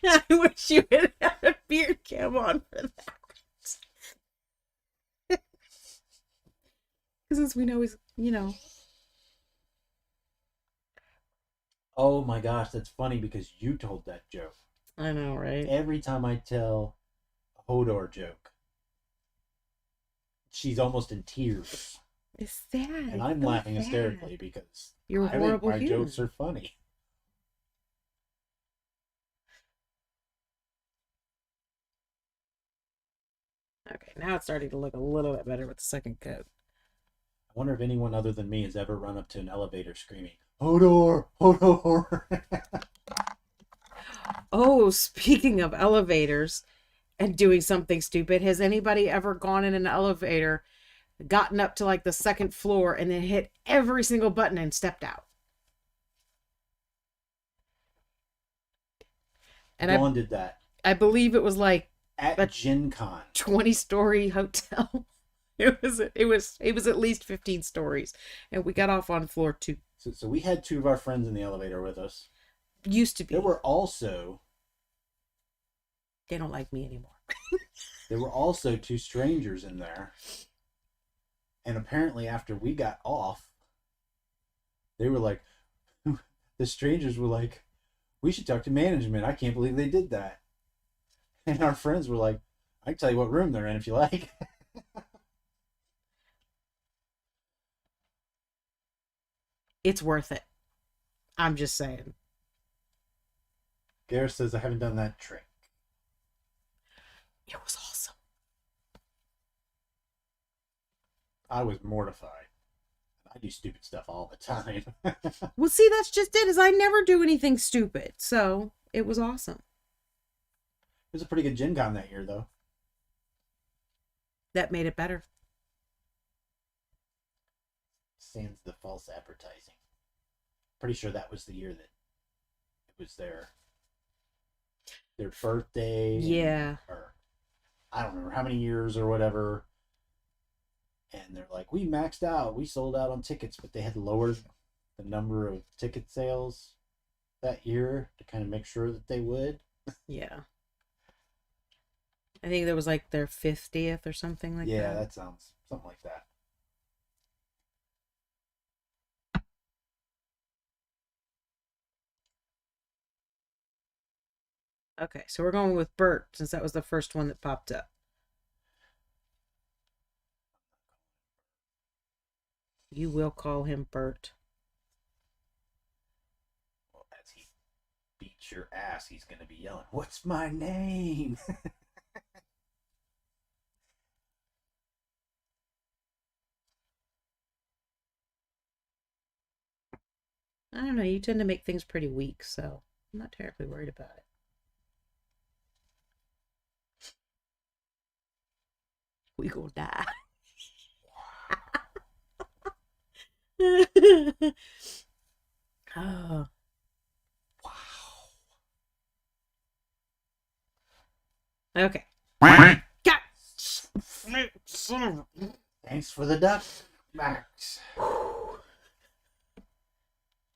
I wish you had had a beard cam on for that. Because as we know, he's, you know. Oh my gosh, that's funny because you told that joke. I know, right? Every time I tell a Hodor joke, she's almost in tears. It's sad. And I'm laughing hysterically because you're a horrible my human. jokes are funny. Okay, now it's starting to look a little bit better with the second coat. I wonder if anyone other than me has ever run up to an elevator screaming, Hodor! Hodor! Oh, speaking of elevators and doing something stupid, has anybody ever gone in an elevator, gotten up to like the second floor, and then hit every single button and stepped out? And Dawn did that. I believe it was like at Gen Con. 20-story hotel. It was at least 15 stories, and we got off on floor 2. So we had 2 of our friends in the elevator with us. Used to be. There were also... They don't like me anymore. There were also 2 strangers in there. And apparently after we got off, they were like... The strangers were like, we should talk to management. I can't believe they did that. And our friends were like, I can tell you what room they're in if you like. It's worth it. I'm just saying. Gareth says I haven't done that trick. It was awesome. I was mortified. I do stupid stuff all the time. Well, see, that's just it, is I never do anything stupid. So it was awesome. It was a pretty good Gen Con that year, though. That made it better. Sans the false advertising. Pretty sure that was the year that it was their birthday. Yeah. Or I don't remember how many years or whatever. And they're like, we maxed out. We sold out on tickets, but they had lowered the number of ticket sales that year to kind of make sure that they would. Yeah. I think there was like their 50th or something like that. Yeah, that sounds something like that. Okay, so we're going with Bert since that was the first one that popped up. You will call him Bert. Well, as he beats your ass, he's going to be yelling, what's my name? I don't know, you tend to make things pretty weak, so I'm not terribly worried about it. We gonna die. Oh. Wow. Okay. God. Thanks for the duck, Max. All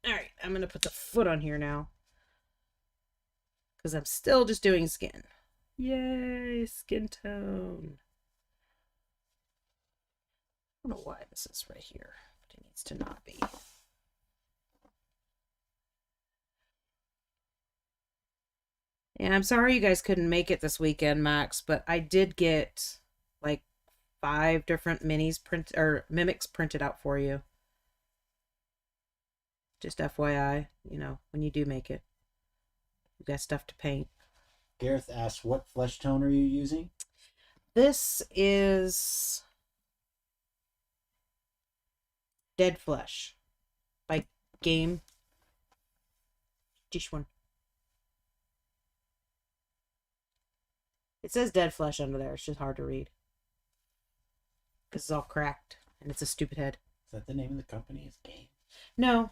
right, I'm going to put the foot on here now. Because I'm still just doing skin. Yay, skin tone. I don't know why this is right here, but it needs to not be. Yeah, I'm sorry you guys couldn't make it this weekend, Max, but I did get like 5 different minis print or mimics printed out for you. Just FYI, when you do make it, you got stuff to paint. Gareth asks, what flesh tone are you using? This is Dead Flesh by Game. This one. It says Dead Flesh under there. It's just hard to read. Because it's all cracked. And it's a stupid head. Is that the name of the company? Is Game? No.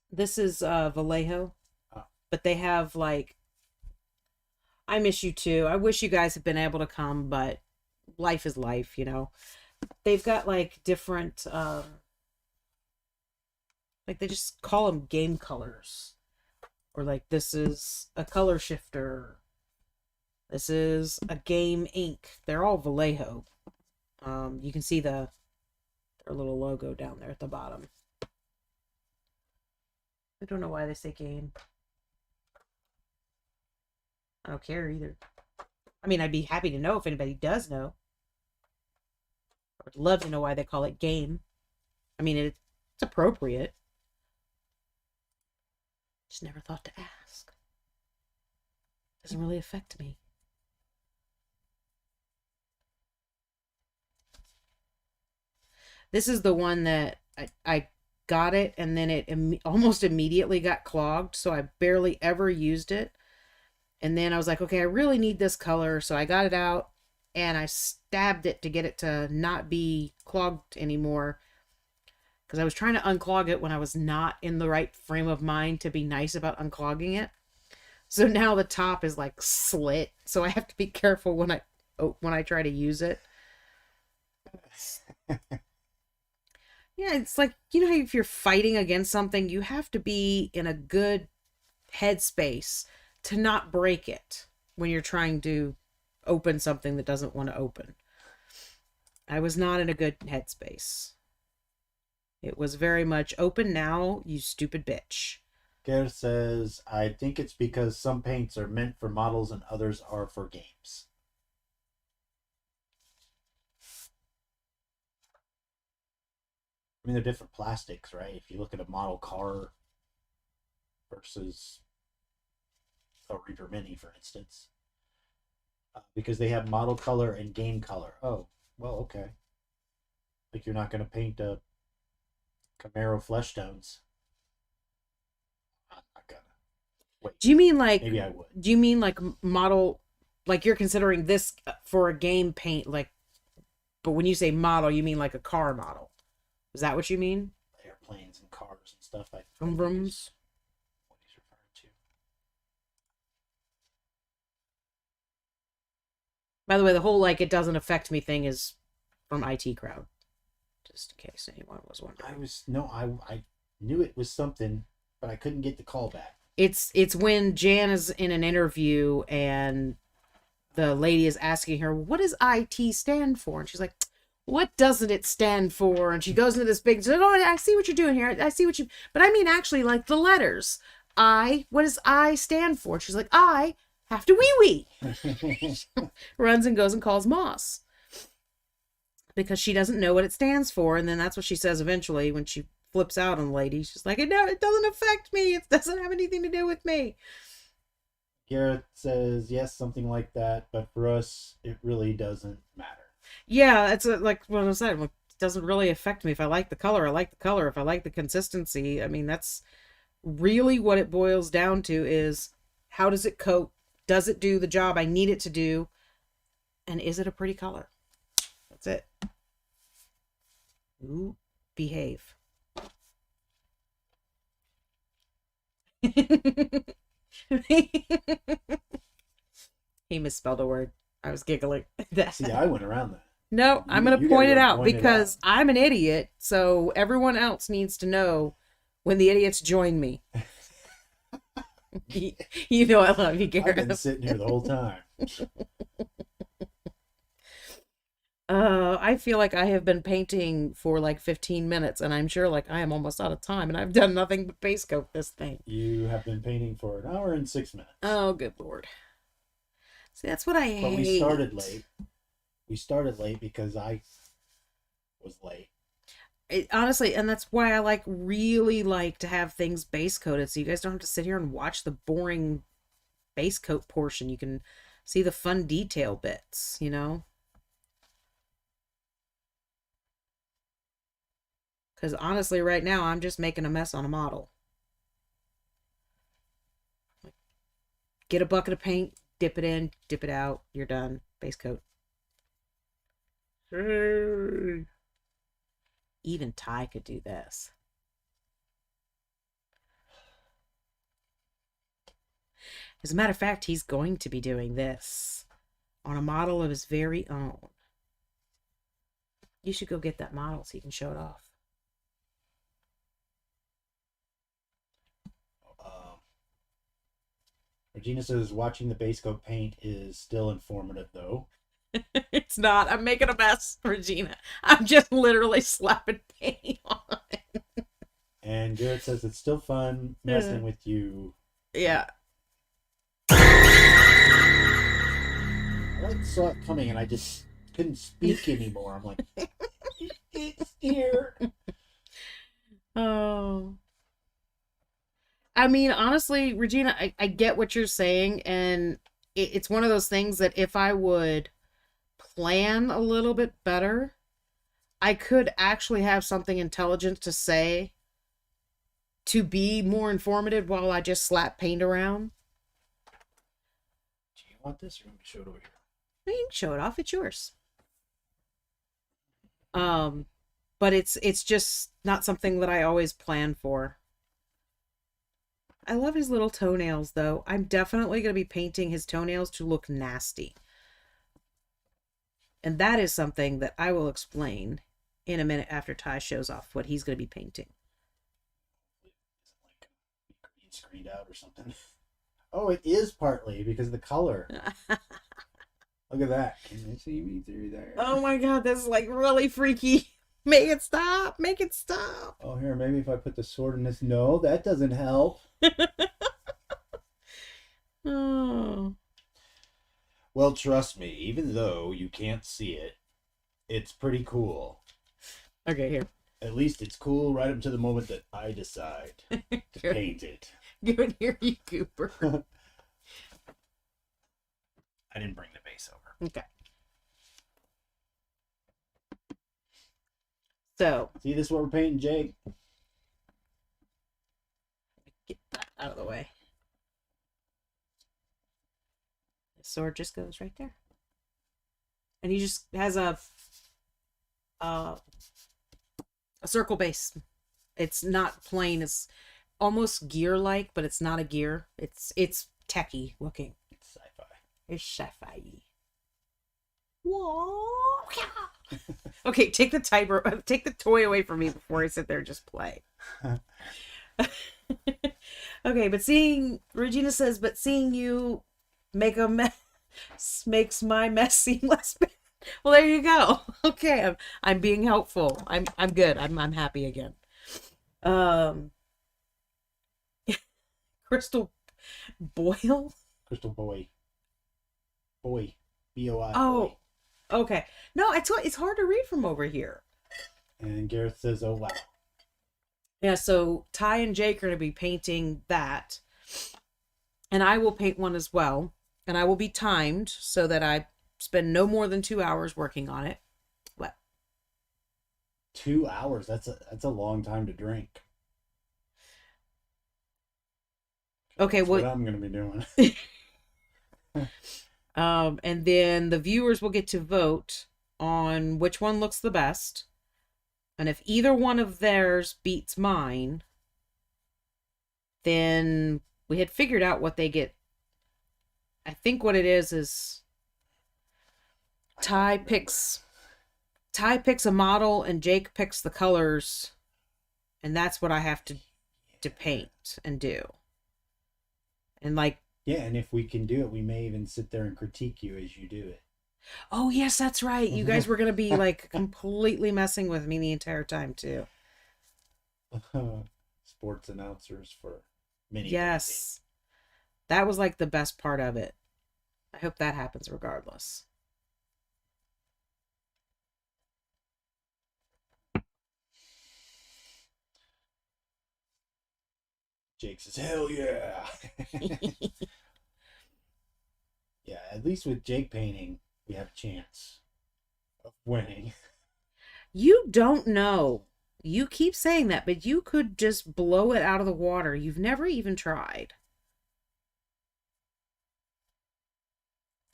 This is Vallejo. Oh. But they have like... I miss you too. I wish you guys had been able to come, but life is life, They've got like different... like they just call them game colors. Or like this is a color shifter. This is a game ink. They're all Vallejo. You can see their little logo down there at the bottom. I don't know why they say game. I don't care either. I mean, I'd be happy to know if anybody does know. I would love to know why they call it game. I mean, it's appropriate. Just never thought to ask. Doesn't really affect me. This is the one that I got it and then it almost immediately got clogged, so I barely ever used it. And then I was like, okay, I really need this color, so I got it out and I stabbed it to get it to not be clogged anymore. Because I was trying to unclog it when I was not in the right frame of mind to be nice about unclogging it. So now the top is like slit, so I have to be careful when I try to use it. Yeah, it's like, how if you're fighting against something, you have to be in a good headspace to not break it when you're trying to open something that doesn't want to open. I was not in a good headspace. It was very much open now, you stupid bitch. Gareth says, I think it's because some paints are meant for models and others are for games. I mean, they're different plastics, right? If you look at a model car versus a Reaper Mini, for instance. Because they have model color and game color. Oh, well, okay. Like you're not going to paint a Camaro flesh tones. I'm not gonna. Wait. Do you mean like... Maybe I would. Do you mean like model... Like you're considering this for a game paint, like... But when you say model, you mean like a car model. Is that what you mean? Airplanes and cars and stuff. Vrooms. What he's referring to. By the way, the whole like it doesn't affect me thing is from IT Crowd. Just in case anyone was wondering. I knew it was something, but I couldn't get the call back. It's when Jan is in an interview and the lady is asking her, what does IT stand for? And she's like, what doesn't it stand for? And she goes into this big, oh, I see what you're doing here. I see what you, but I mean actually like the letters. What does I stand for? And she's like, I have to wee wee. Runs and goes and calls Moss. Because she doesn't know what it stands for. And then that's what she says eventually when she flips out on the lady. She's like, no, it doesn't affect me. It doesn't have anything to do with me. Garrett says, yes, something like that. But for us, it really doesn't matter. Yeah, it's like what I said. It doesn't really affect me. If I like the color, I like the color. If I like the consistency, I mean, that's really what it boils down to is how does it coat? Does it do the job I need it to do? And is it a pretty color? That's it. Ooh, behave. He misspelled a word. I was giggling. See, I went around that. No, I'm going to point it out because I'm an idiot, so everyone else needs to know when the idiots join me. You know I love you, Gareth. I've been sitting here the whole time. I feel like I have been painting for like 15 minutes, and I'm sure like I am almost out of time, and I've done nothing but base coat this thing. You have been painting for an hour and 6 minutes. Oh, good Lord. See, that's what I But we hate. started late. We started late because I was late. Honestly, and that's why I like really like to have things base coated, so you guys don't have to sit here and watch the boring base coat portion. You can see the fun detail bits, you know? Because honestly, right now, I'm just making a mess on a model. Get a bucket of paint, dip it in, dip it out, you're done. Base coat. Even Ty could do this. As a matter of fact, he's going to be doing this on a model of his very own. You should go get that model so you can show it off. Regina says watching the base coat paint is still informative, though. It's not. I'm making a mess, Regina. I'm just literally slapping paint on it. And Garrett says it's still fun messing with you. Yeah. I saw it coming and I just couldn't speak anymore. I'm like, it's here. Oh. I mean, honestly, Regina, I get what you're saying, and it's one of those things that if I would plan a little bit better, I could actually have something intelligent to say to be more informative while I just slap paint around. Do you want this or you want me to show it over here? You can show it off. It's yours. But it's just not something that I always plan for. I love his little toenails, though. I'm definitely going to be painting his toenails to look nasty. And that is something that I will explain in a minute after Ty shows off what he's going to be painting. Isn't like green screened out or something? Oh, it is partly because of the color. Look at that. Can they see me through there? Oh my god, this is like really freaky. Make it stop. Make it stop. Oh, here, maybe if I put the sword in this. No, that doesn't help. Oh. Well, trust me, even though you can't see it, it's pretty cool. Okay, here. At least it's cool right up to the moment that I decide to paint it. Good, here you goober. I didn't bring the base over. Okay. So, See, this is what we're painting, Jake. get that out of the way. The sword just goes right there. And he just has a circle base. It's not plain. It's almost gear-like, but it's not a gear. It's techy looking. It's sci-fi. It's sci-fi. Whoa. Okay, take the toy away from me before I sit there and just play. Okay, but Regina says, but seeing you make a mess makes my mess seem less bad. Well, there you go. Okay, I'm being helpful. I'm good. I'm happy again. Crystal Boyle. Crystal Boy. Boy. B-O-I. Oh, Boy. okay. No, it's hard to read from over here. And Gareth says, oh, wow. Yeah, so Ty and Jake are going to be painting that. And I will paint one as well. And I will be timed so that I spend no more than 2 hours working on it. What? 2 hours. That's a long time to drink. Okay, That's well, what I'm going to be doing. and then the viewers will get to vote on which one looks the best. And if either one of theirs beats mine, then we had figured out what they get. I think what it is Ty picks a model and Jake picks the colors, and that's what I have to paint and do. And like, yeah, and if we can do it, we may even sit there and critique you as you do it. Oh, yes, that's right. You guys were going to be like completely messing with me the entire time, too. Sports announcers for mini painting. Yes. That was like the best part of it. I hope that happens regardless. Jake says, "Hell yeah!" Yeah, at least with Jake painting, we have a chance of winning. You don't know. You keep saying that, but you could just blow it out of the water. You've never even tried.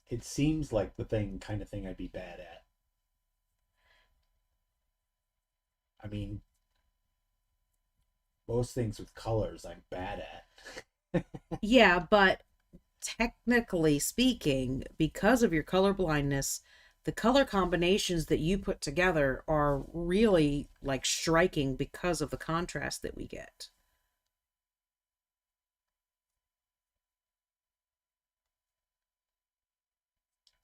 It seems like the kind of thing I'd be bad at. I mean, most things with colors I'm bad at. Yeah, but technically speaking, because of your color blindness, the color combinations that you put together are really like striking because of the contrast that we get.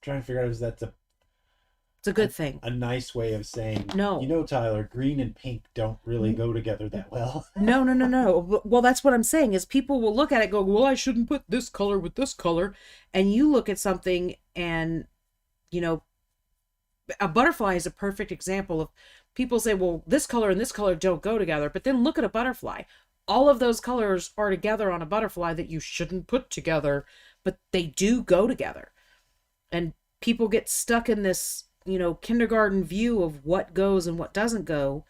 Trying to figure out if that's It's a good thing. a nice way of saying, No. Tyler, green and pink don't really go together that well. No, no, no, no. Well, that's what I'm saying is people will look at it go, "Well, I shouldn't put this color with this color." And you look at something and, you know, a butterfly is a perfect example of people say, "Well, this color and this color don't go together." But then look at a butterfly. All of those colors are together on a butterfly that you shouldn't put together, but they do go together. And people get stuck in this, kindergarten view of what goes and what doesn't go.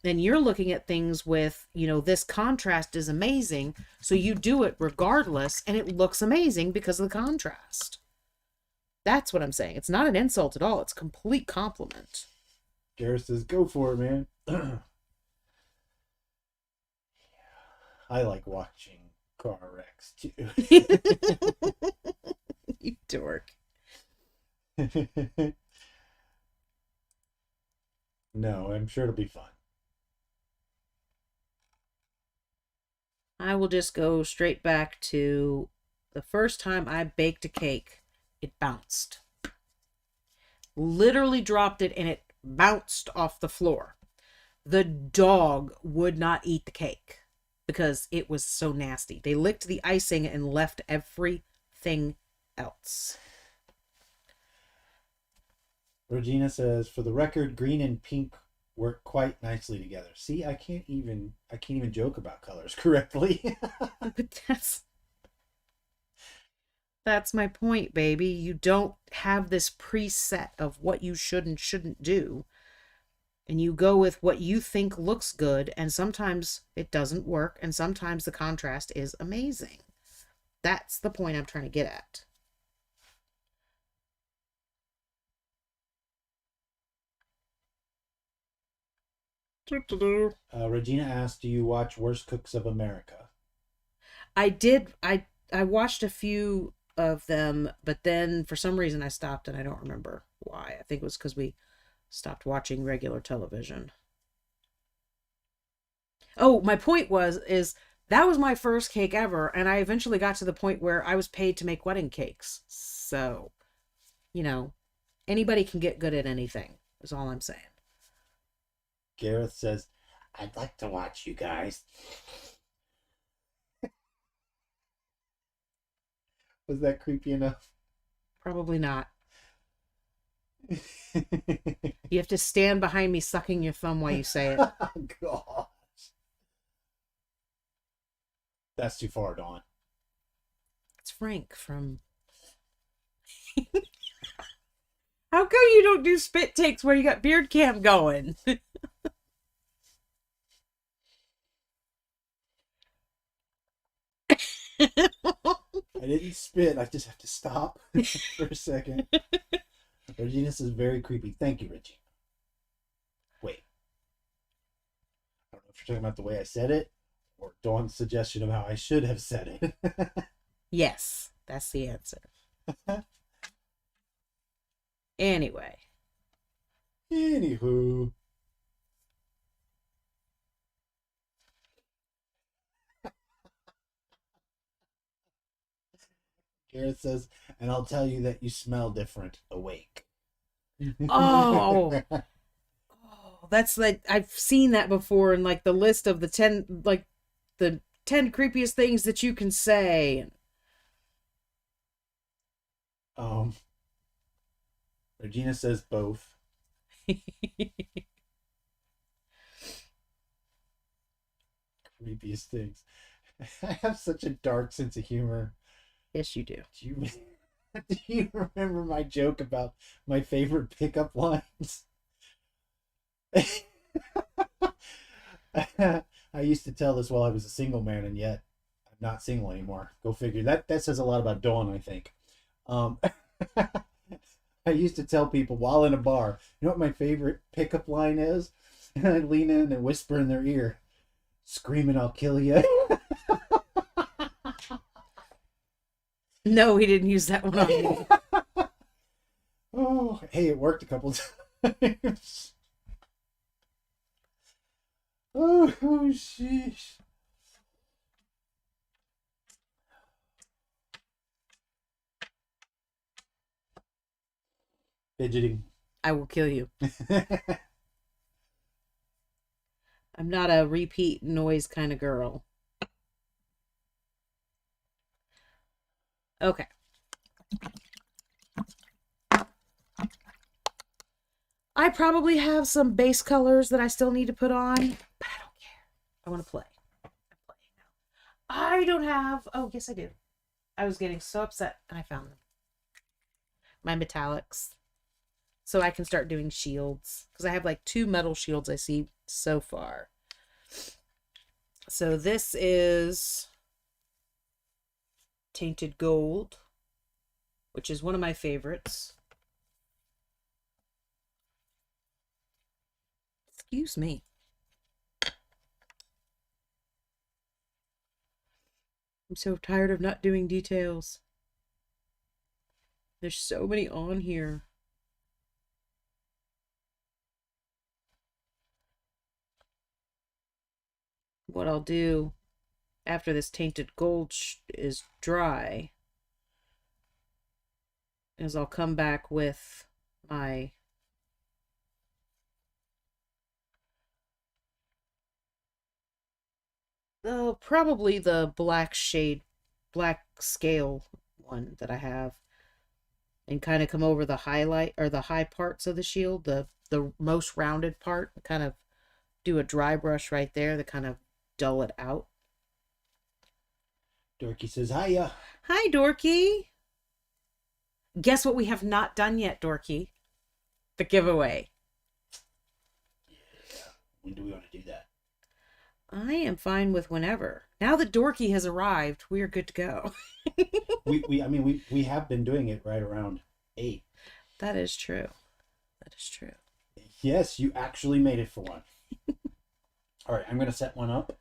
And you're looking at things with, this contrast is amazing. So you do it regardless, and it looks amazing because of the contrast. That's what I'm saying. It's not an insult at all. It's a complete compliment. Gareth says, "Go for it, man." I like watching car wrecks too. You dork. No, I'm sure it'll be fun. I will just go straight back to the first time I baked a cake. It bounced. Literally dropped it and it bounced off the floor. The dog would not eat the cake because it was so nasty. They licked the icing and left everything else. Regina says, "For the record, green and pink work quite nicely together." See, I can't even joke about colors correctly. But that's my point, baby. You don't have this preset of what you should and shouldn't do. And you go with what you think looks good, and sometimes it doesn't work, and sometimes the contrast is amazing. That's the point I'm trying to get at. Regina asked, "Do you watch Worst Cooks of America?" I did. I watched a few of them, but then for some reason I stopped, and I don't remember why. I think it was because we stopped watching regular television. Oh, my point is that was my first cake ever, and I eventually got to the point where I was paid to make wedding cakes. So, you know, anybody can get good at anything, is all I'm saying. Gareth says, "I'd like to watch you guys." Was that creepy enough? Probably not. You have to stand behind me sucking your thumb while you say it. God. That's too far, Dawn. It's Frank from. How come you don't do spit takes where you got beard cam going? I didn't spit. I just have to stop for a second. Regina says, "Very creepy." Thank you, Regina. Wait. I don't know if you're talking about the way I said it or Dawn's suggestion of how I should have said it. Yes, that's the answer. Anyway. Anywho. Garrett says, "And I'll tell you that you smell different awake." Oh, oh, that's like I've seen that before in like the list of the 10 like the 10 creepiest things that you can say. um, Regina says both. Creepiest things. I have such a dark sense of humor. Yes, you do. Do you, do you remember my joke about my favorite pickup lines? I used to tell this while I was a single man, and yet I'm not single anymore. Go figure. That says a lot about Dawn, I think. Um, I used to tell people while in a bar, you know what my favorite pickup line is? And I'd lean in and whisper in their ear, screaming, "I'll kill you." No, he didn't use that one on me. Oh, hey, it worked a couple times. Oh, sheesh. Fidgeting. I will kill you. I'm not a repeat noise kind of girl. Okay. I probably have some base colors that I still need to put on, but I don't care. I want to play. I'm playing now. I don't have. Oh, yes, I do. I was getting so upset and I found them. My metallics. So I can start doing shields. Because I have like 2 metal shields I see so far. So this is Tainted Gold, which is one of my favorites. Excuse me. I'm so tired of not doing details. There's so many on here. What I'll do after this Tainted Gold is dry is I'll come back with my probably the black scale one that I have, and kind of come over the highlight or the high parts of the shield, the most rounded part, kind of do a dry brush right there to kind of dull it out. Dorky says, hiya. Hi, Dorky. Guess what we have not done yet, Dorky? The giveaway. Yeah. When do we want to do that? I am fine with whenever. Now that Dorky has arrived, we are good to go. we have been doing it right around 8. That is true. That is true. Yes, you actually made it for one. All right, I'm going to set one up.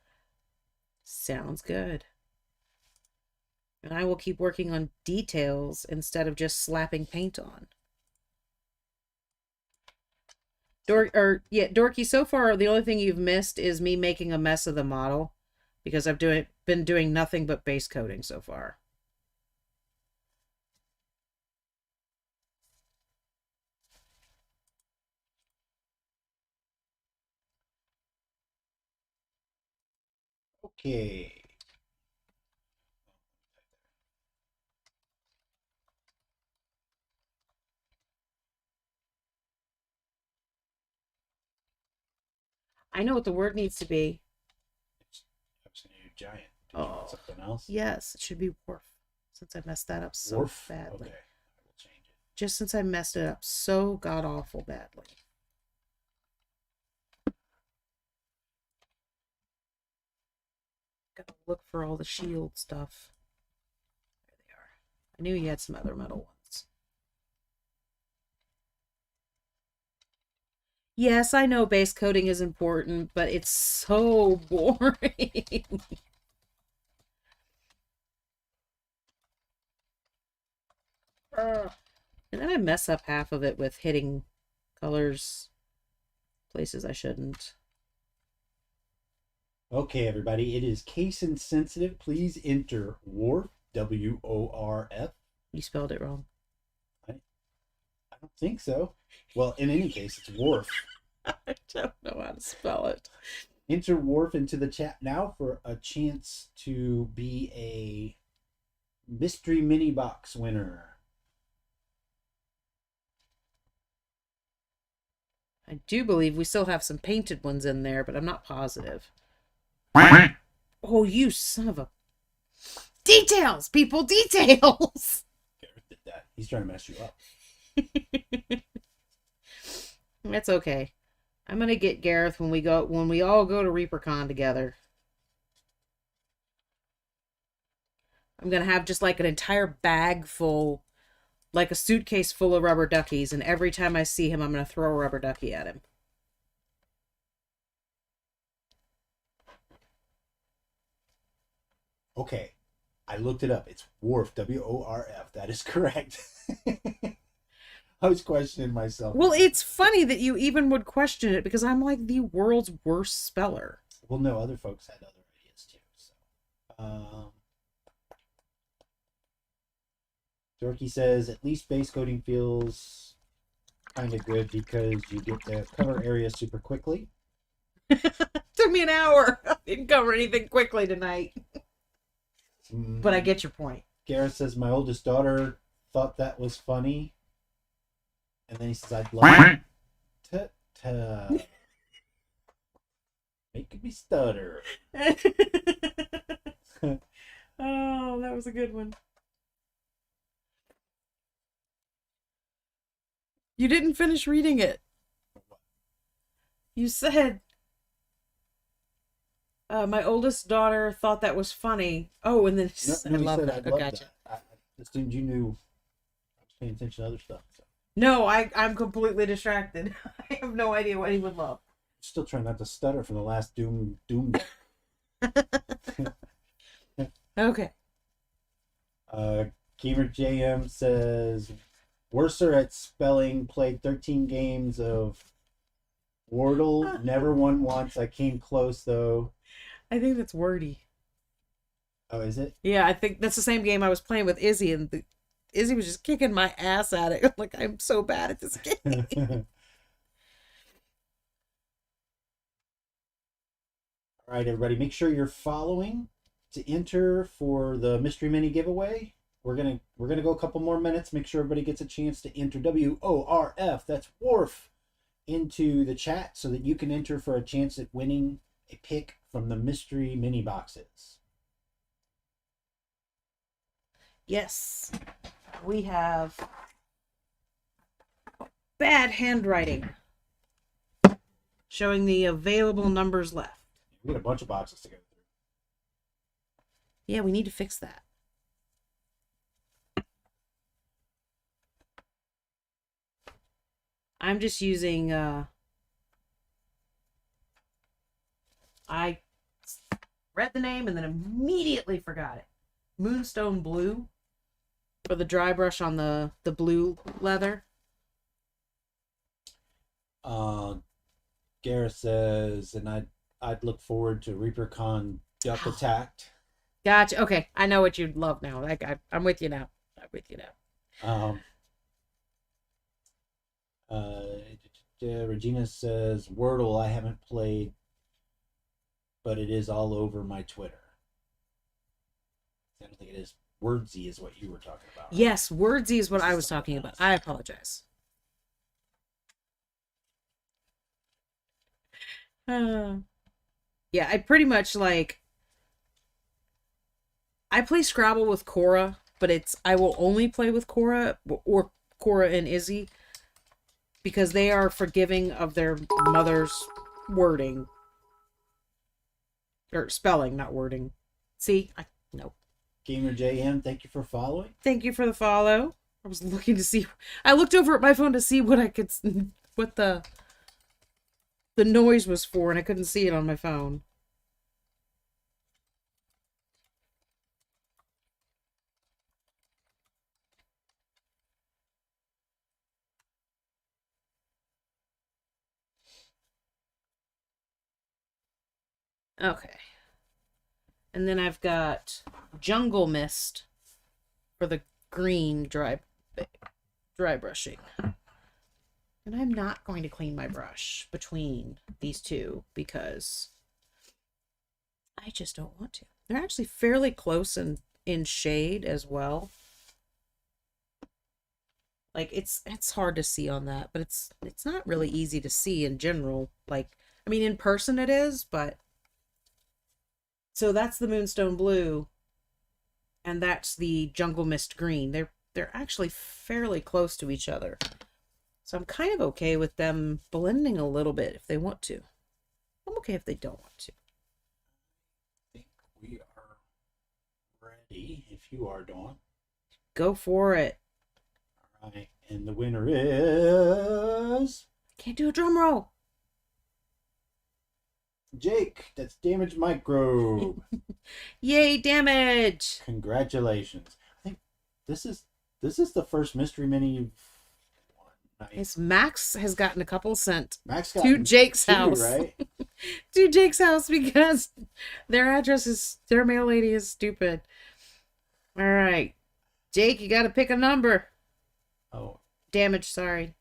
Sounds good. And I will keep working on details instead of just slapping paint on. Dorky, so far the only thing you've missed is me making a mess of the model, because I've been doing nothing but base coating so far. Okay. I know what the word needs to be. I was going to do giant. Did you want something else? Yes, it should be wharf. Since I messed that up so badly. Okay, I will change it. Just since I messed it up so god awful badly. Gotta look for all the shield stuff. There they are. I knew he had some other metal ones. Yes, I know base coating is important, but it's so boring. And then I mess up half of it with hitting colors places I shouldn't. Okay, everybody, it is case insensitive. Please enter WORF, WORF. You spelled it wrong. I don't think so. Well, in any case, it's Worf. I don't know how to spell it. Enter Worf into the chat now for a chance to be a mystery mini box winner. I do believe we still have some painted ones in there, but I'm not positive. Oh, you son of a... Details, people, details! Gareth did that. He's trying to mess you up. That's okay. I'm gonna get Gareth when we all go to ReaperCon together. I'm gonna have just like an entire bag full, like a suitcase full of rubber duckies, and every time I see him, I'm gonna throw a rubber ducky at him. Okay. I looked it up. It's Worf, Worf. That is correct. I was questioning myself. Well, it's funny that you even would question it because I'm like the world's worst speller. Well, no, other folks had other ideas too. So, Dorky says at least base coating feels kind of good because you get to cover areas super quickly. Took me an hour. I didn't cover anything quickly tonight. But I get your point. Gareth says my oldest daughter thought that was funny. And then he says, I'd love to make me stutter. Oh, that was a good one. You didn't finish reading it. You said, my oldest daughter thought that was funny. Oh, and then No, I love that. I love Gotcha. that. I assumed you knew I was paying attention to other stuff. So. No, I'm completely distracted. I have no idea what he would love. Still trying not to stutter from the last Doom. Okay. Gamer JM says, Worser at spelling, played 13 games of Wordle, never won once. I came close though. I think that's wordy. Oh, is it? Yeah, I think that's the same game I was playing with Izzy, and Izzy was just kicking my ass at it. I'm like, I'm so bad at this game. All right, everybody, make sure you're following to enter for the mystery mini giveaway. We're gonna go a couple more minutes. Make sure everybody gets a chance to enter WORF. That's Worf into the chat so that you can enter for a chance at winning a pick from the mystery mini boxes. Yes, we have bad handwriting showing the available numbers left. We got a bunch of boxes to go through. Yeah, we need to fix that. I'm just using I read the name and then immediately forgot it. Moonstone Blue for the dry brush on the blue leather. Gareth says, and I'd look forward to ReaperCon Duck Attacked. Gotcha. Okay, I know what you'd love now. I'm with you now. Regina says, Wordle I haven't played, but it is all over my Twitter. I don't think it is. Wordsy is what you were talking about. Right? Yes, Wordsy is what I was talking about. I apologize. Yeah, I pretty much I play Scrabble with Cora, but I will only play with Cora or Cora and Izzy because they are forgiving of their mother's wording. Or spelling, not wording. See? No. Gamer JM, thank you for following. Thank you for the follow. I was looking to see. I looked over at my phone to see what the noise was for, and I couldn't see it on my phone. Okay. And then I've got Jungle Mist for the green dry brushing. And I'm not going to clean my brush between these two because I just don't want to. They're actually fairly close in shade as well. Like it's hard to see on that, but it's not really easy to see in general. Like, I mean, in person it is, but so that's the Moonstone Blue and that's the Jungle Mist Green. They're actually fairly close to each other. So I'm kind of okay with them blending a little bit if they want to. I'm okay if they don't want to. I think we are ready. If you are, Dawn. Go for it. All right. And the winner is... Can't do a drum roll. Jake. That's Damage Micro. Yay, damage. Congratulations. I think this is the first mystery mini you've won. Nice. Yes, Max has gotten a couple sent Max got to Jake's two, house. right? To Jake's house because their address is, their mail lady is stupid. All right. Jake, you got to pick a number. Oh. Damage, sorry.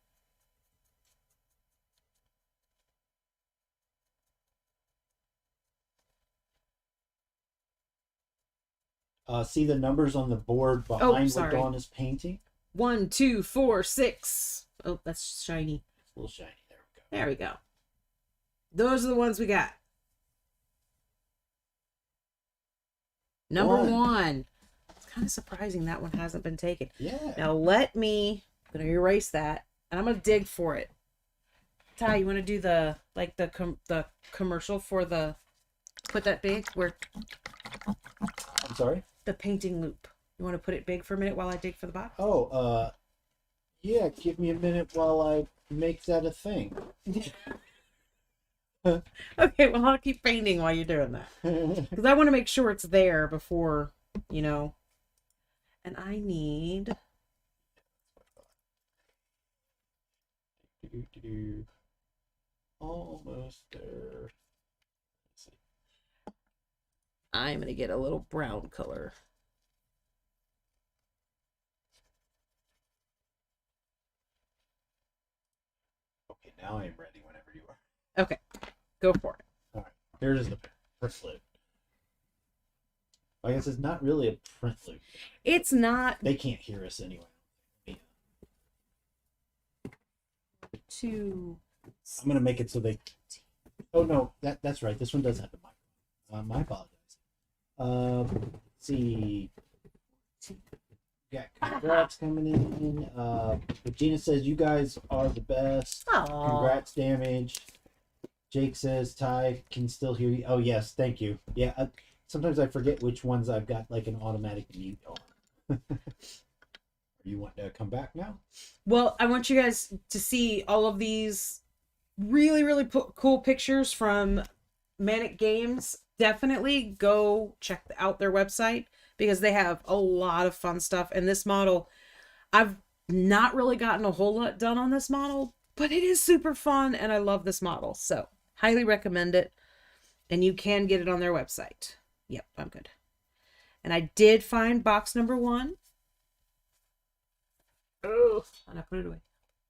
See the numbers on the board behind what sorry. Dawn is painting? 1, 2, 4, 6. Oh, that's shiny. It's a little shiny. There we go. There we go. Those are the ones we got. Number one. It's kind of surprising that one hasn't been taken. Yeah. Now I'm going to erase that and I'm going to dig for it. Ty, you want to do the commercial for the, put that big where I'm sorry? the painting loop. You want to put it big for a minute while I dig for the box? Oh, yeah, give me a minute while I make that a thing. Okay, well, I'll keep painting while you're doing that. Because I want to make sure it's there before, And I need... Almost there. Let's see. I'm going to get a little brown color. Okay, now I am ready whenever you are. Okay, go for it. All right, here's the print loop. I guess it's not really a print loop. It's not. They can't hear us anyway. Two. I'm gonna make it so they. Oh no, that's right. This one does have the mic. My apologies. Let's see. Got congrats coming in. Regina says you guys are the best. Aww. Congrats, Damage. Jake says Ty can still hear you. Oh yes, thank you. Yeah, sometimes I forget which ones I've got like an automatic mute on. You want to come back now? Well, I want you guys to see all of these really, really cool pictures from Mantic Games. Definitely go check out their website because they have a lot of fun stuff. And this model, I've not really gotten a whole lot done on this model, but it is super fun and I love this model. So highly recommend it. And you can get it on their website. Yep, I'm good. And I did find box number 1. Oh, and I put it away.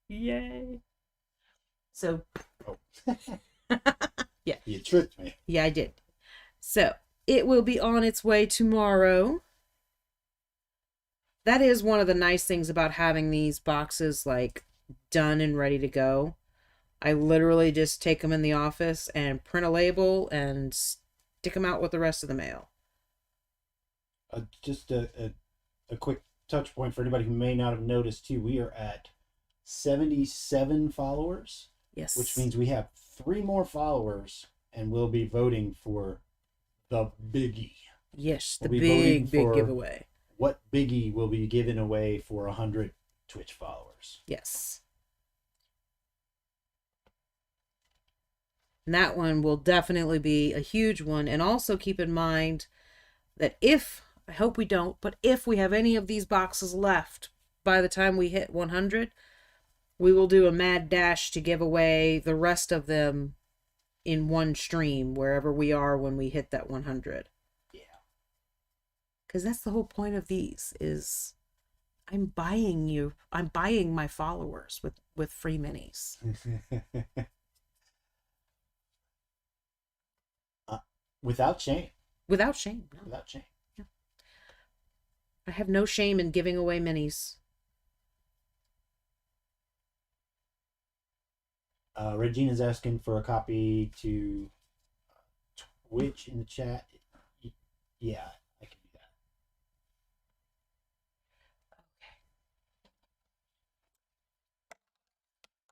Yay. So, yeah. You tricked me. Yeah, I did. So, it will be on its way tomorrow. That is one of the nice things about having these boxes, like, done and ready to go. I literally just take them in the office and print a label and stick them out with the rest of the mail. Just a quick touch point for anybody who may not have noticed too. We are at 77 followers. Yes. Which means we have 3 more followers and we'll be voting for the biggie. Yes, the We'll be big for giveaway. What biggie will be given away for 100 Twitch followers? Yes. And that one will definitely be a huge one. And also keep in mind that I hope we don't, but if we have any of these boxes left by the time we hit 100, we will do a mad dash to give away the rest of them in one stream, wherever we are when we hit that 100. Yeah. Because that's the whole point of these, is I'm buying you. I'm buying my followers with free minis. uh, without shame. Without shame. No. Without shame. Yeah. I have no shame in giving away minis. Regina's asking for a copy to Twitch in the chat. Yeah, I can do that.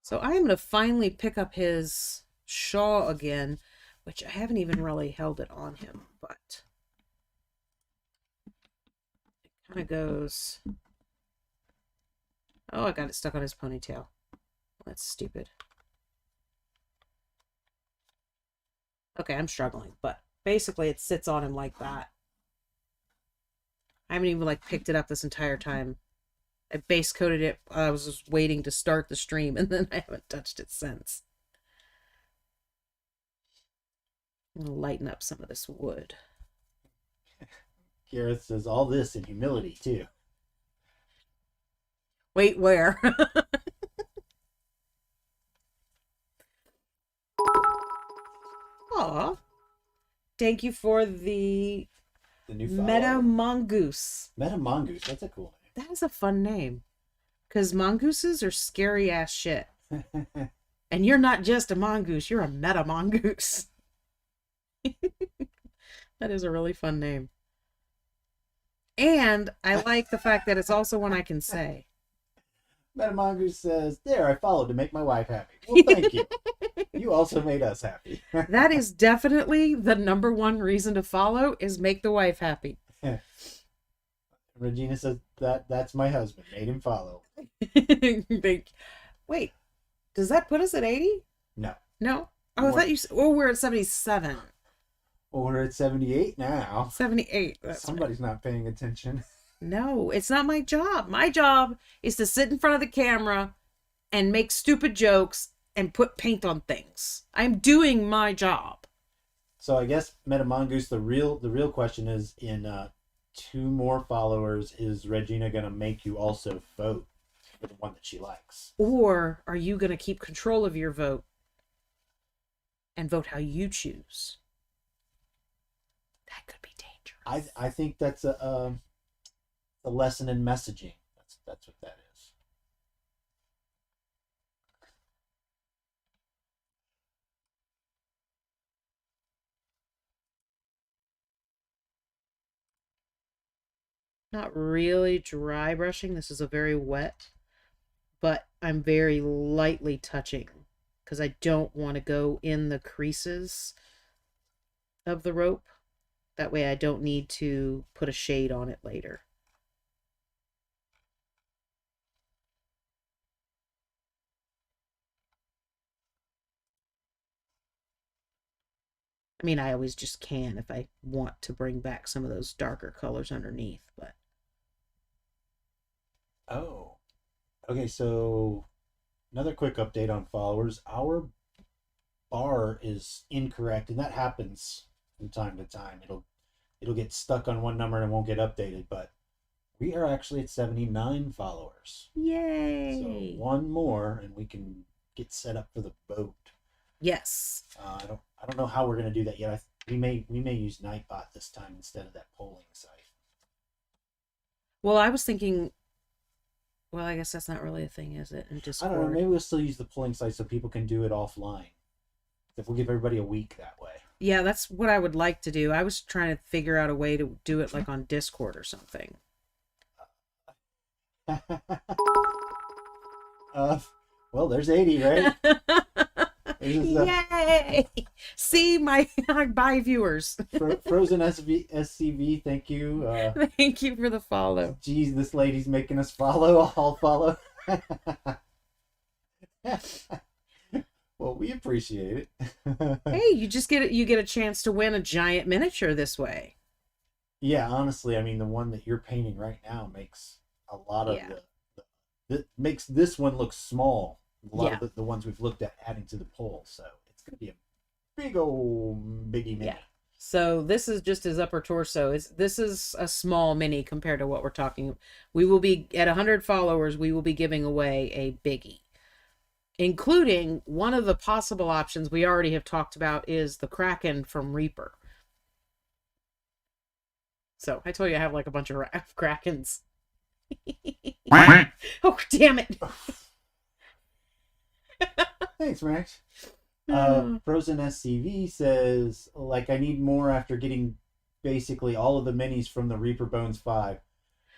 So I am going to finally pick up his Shaw again, which I haven't even really held it on him, but it kind of goes. Oh, I got it stuck on his ponytail. That's stupid. Okay, I'm struggling, but basically it sits on him like that. I haven't even like picked it up this entire time. I base coated it. I was just waiting to start the stream, and then I haven't touched it since. I'm gonna lighten up some of this wood. Gareth says all this in humility too. Wait, where? Aw. Thank you for the new Meta Mongoose. Meta Mongoose. That's a cool name. That is a fun name. Because mongooses are scary ass shit. And you're not just a mongoose, you're a meta mongoose. That is a really fun name. And I like the fact that it's also one I can say. Meta Mongoose says, "There, I followed to make my wife happy." Well, thank you. You also made us happy. That is definitely the number one reason to follow, is make the wife happy. Regina says that's my husband. Made him follow. Wait, does that put us at 80? No. No? Oh, I thought you said, we're at 77. Well, we're at 78 now. 78. Somebody's right. Not paying attention. No, it's not my job. My job is to sit in front of the camera and make stupid jokes and put paint on things. I'm doing my job. So I guess Meta Mongoose, the real question is, in 2 more followers, is Regina gonna make you also vote for the one that she likes? Or are you gonna keep control of your vote and vote how you choose? That could be dangerous. I think that's a lesson in messaging. That's what that is. Not really dry brushing. This is a very wet, but I'm very lightly touching because I don't want to go in the creases of the rope. That way I don't need to put a shade on it later. I mean, I always just can if I want to bring back some of those darker colors underneath, but. Oh. Okay, so another quick update on followers. Our bar is incorrect, and that happens from time to time. It'll get stuck on one number and it won't get updated, but we are actually at 79 followers. Yay! So one more and we can get set up for the vote. Yes. I don't know how we're gonna do that yet. We may use Nightbot this time instead of that polling site. Well, I was thinking. Well, I guess that's not really a thing, is it? In Discord. I don't know. Maybe we'll still use the polling site so people can do it offline. If we'll give everybody a week that way. Yeah, that's what I would like to do. I was trying to figure out a way to do it like on Discord or something. Well, there's 80, right? Yay! See, I buy viewers. Frozen SCV, thank you. Thank you for the follow. Geez, this lady's making us follow. I'll follow. Well, we appreciate it. Hey, you get a chance to win a giant miniature this way. Yeah, honestly, I mean, the one that you're painting right now makes a lot of that makes this one look small. A lot of the ones we've looked at adding to the poll, so it's gonna be a big old biggie mini. Yeah. So this is just his upper torso. This is a small mini compared to what we're talking. We will be at 100 followers. We will be giving away a biggie, including one of the possible options we already have talked about is the Kraken from Reaper. So I told you I have like a bunch of Krakens. Oh, damn it. Thanks, Max. Frozen SCV says, like, I need more after getting basically all of the minis from the Reaper Bones 5.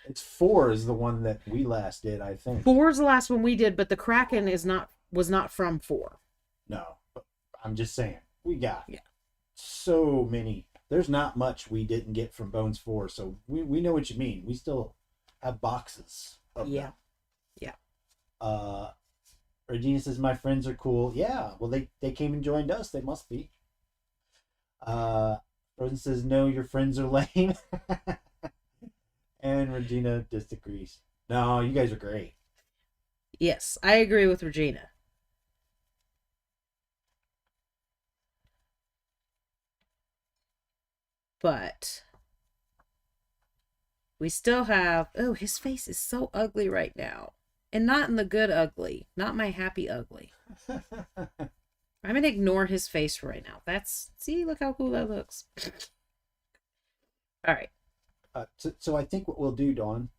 It's 4 is the one that we last did, I think. 4 is the last one we did, but the Kraken was not from 4. No, but I'm just saying, we got so many. There's not much we didn't get from Bones 4, so we know what you mean. We still have boxes of them. Yeah. Regina says, my friends are cool. Yeah, well, they came and joined us. They must be. Frozen says, no, your friends are lame. And Regina disagrees. No, you guys are great. Yes, I agree with Regina. But we still have... Oh, his face is so ugly right now. And not in the good ugly. Not my happy ugly. I'm going to ignore his face for right now. See, look how cool that looks. All right. So I think what we'll do, Dawn,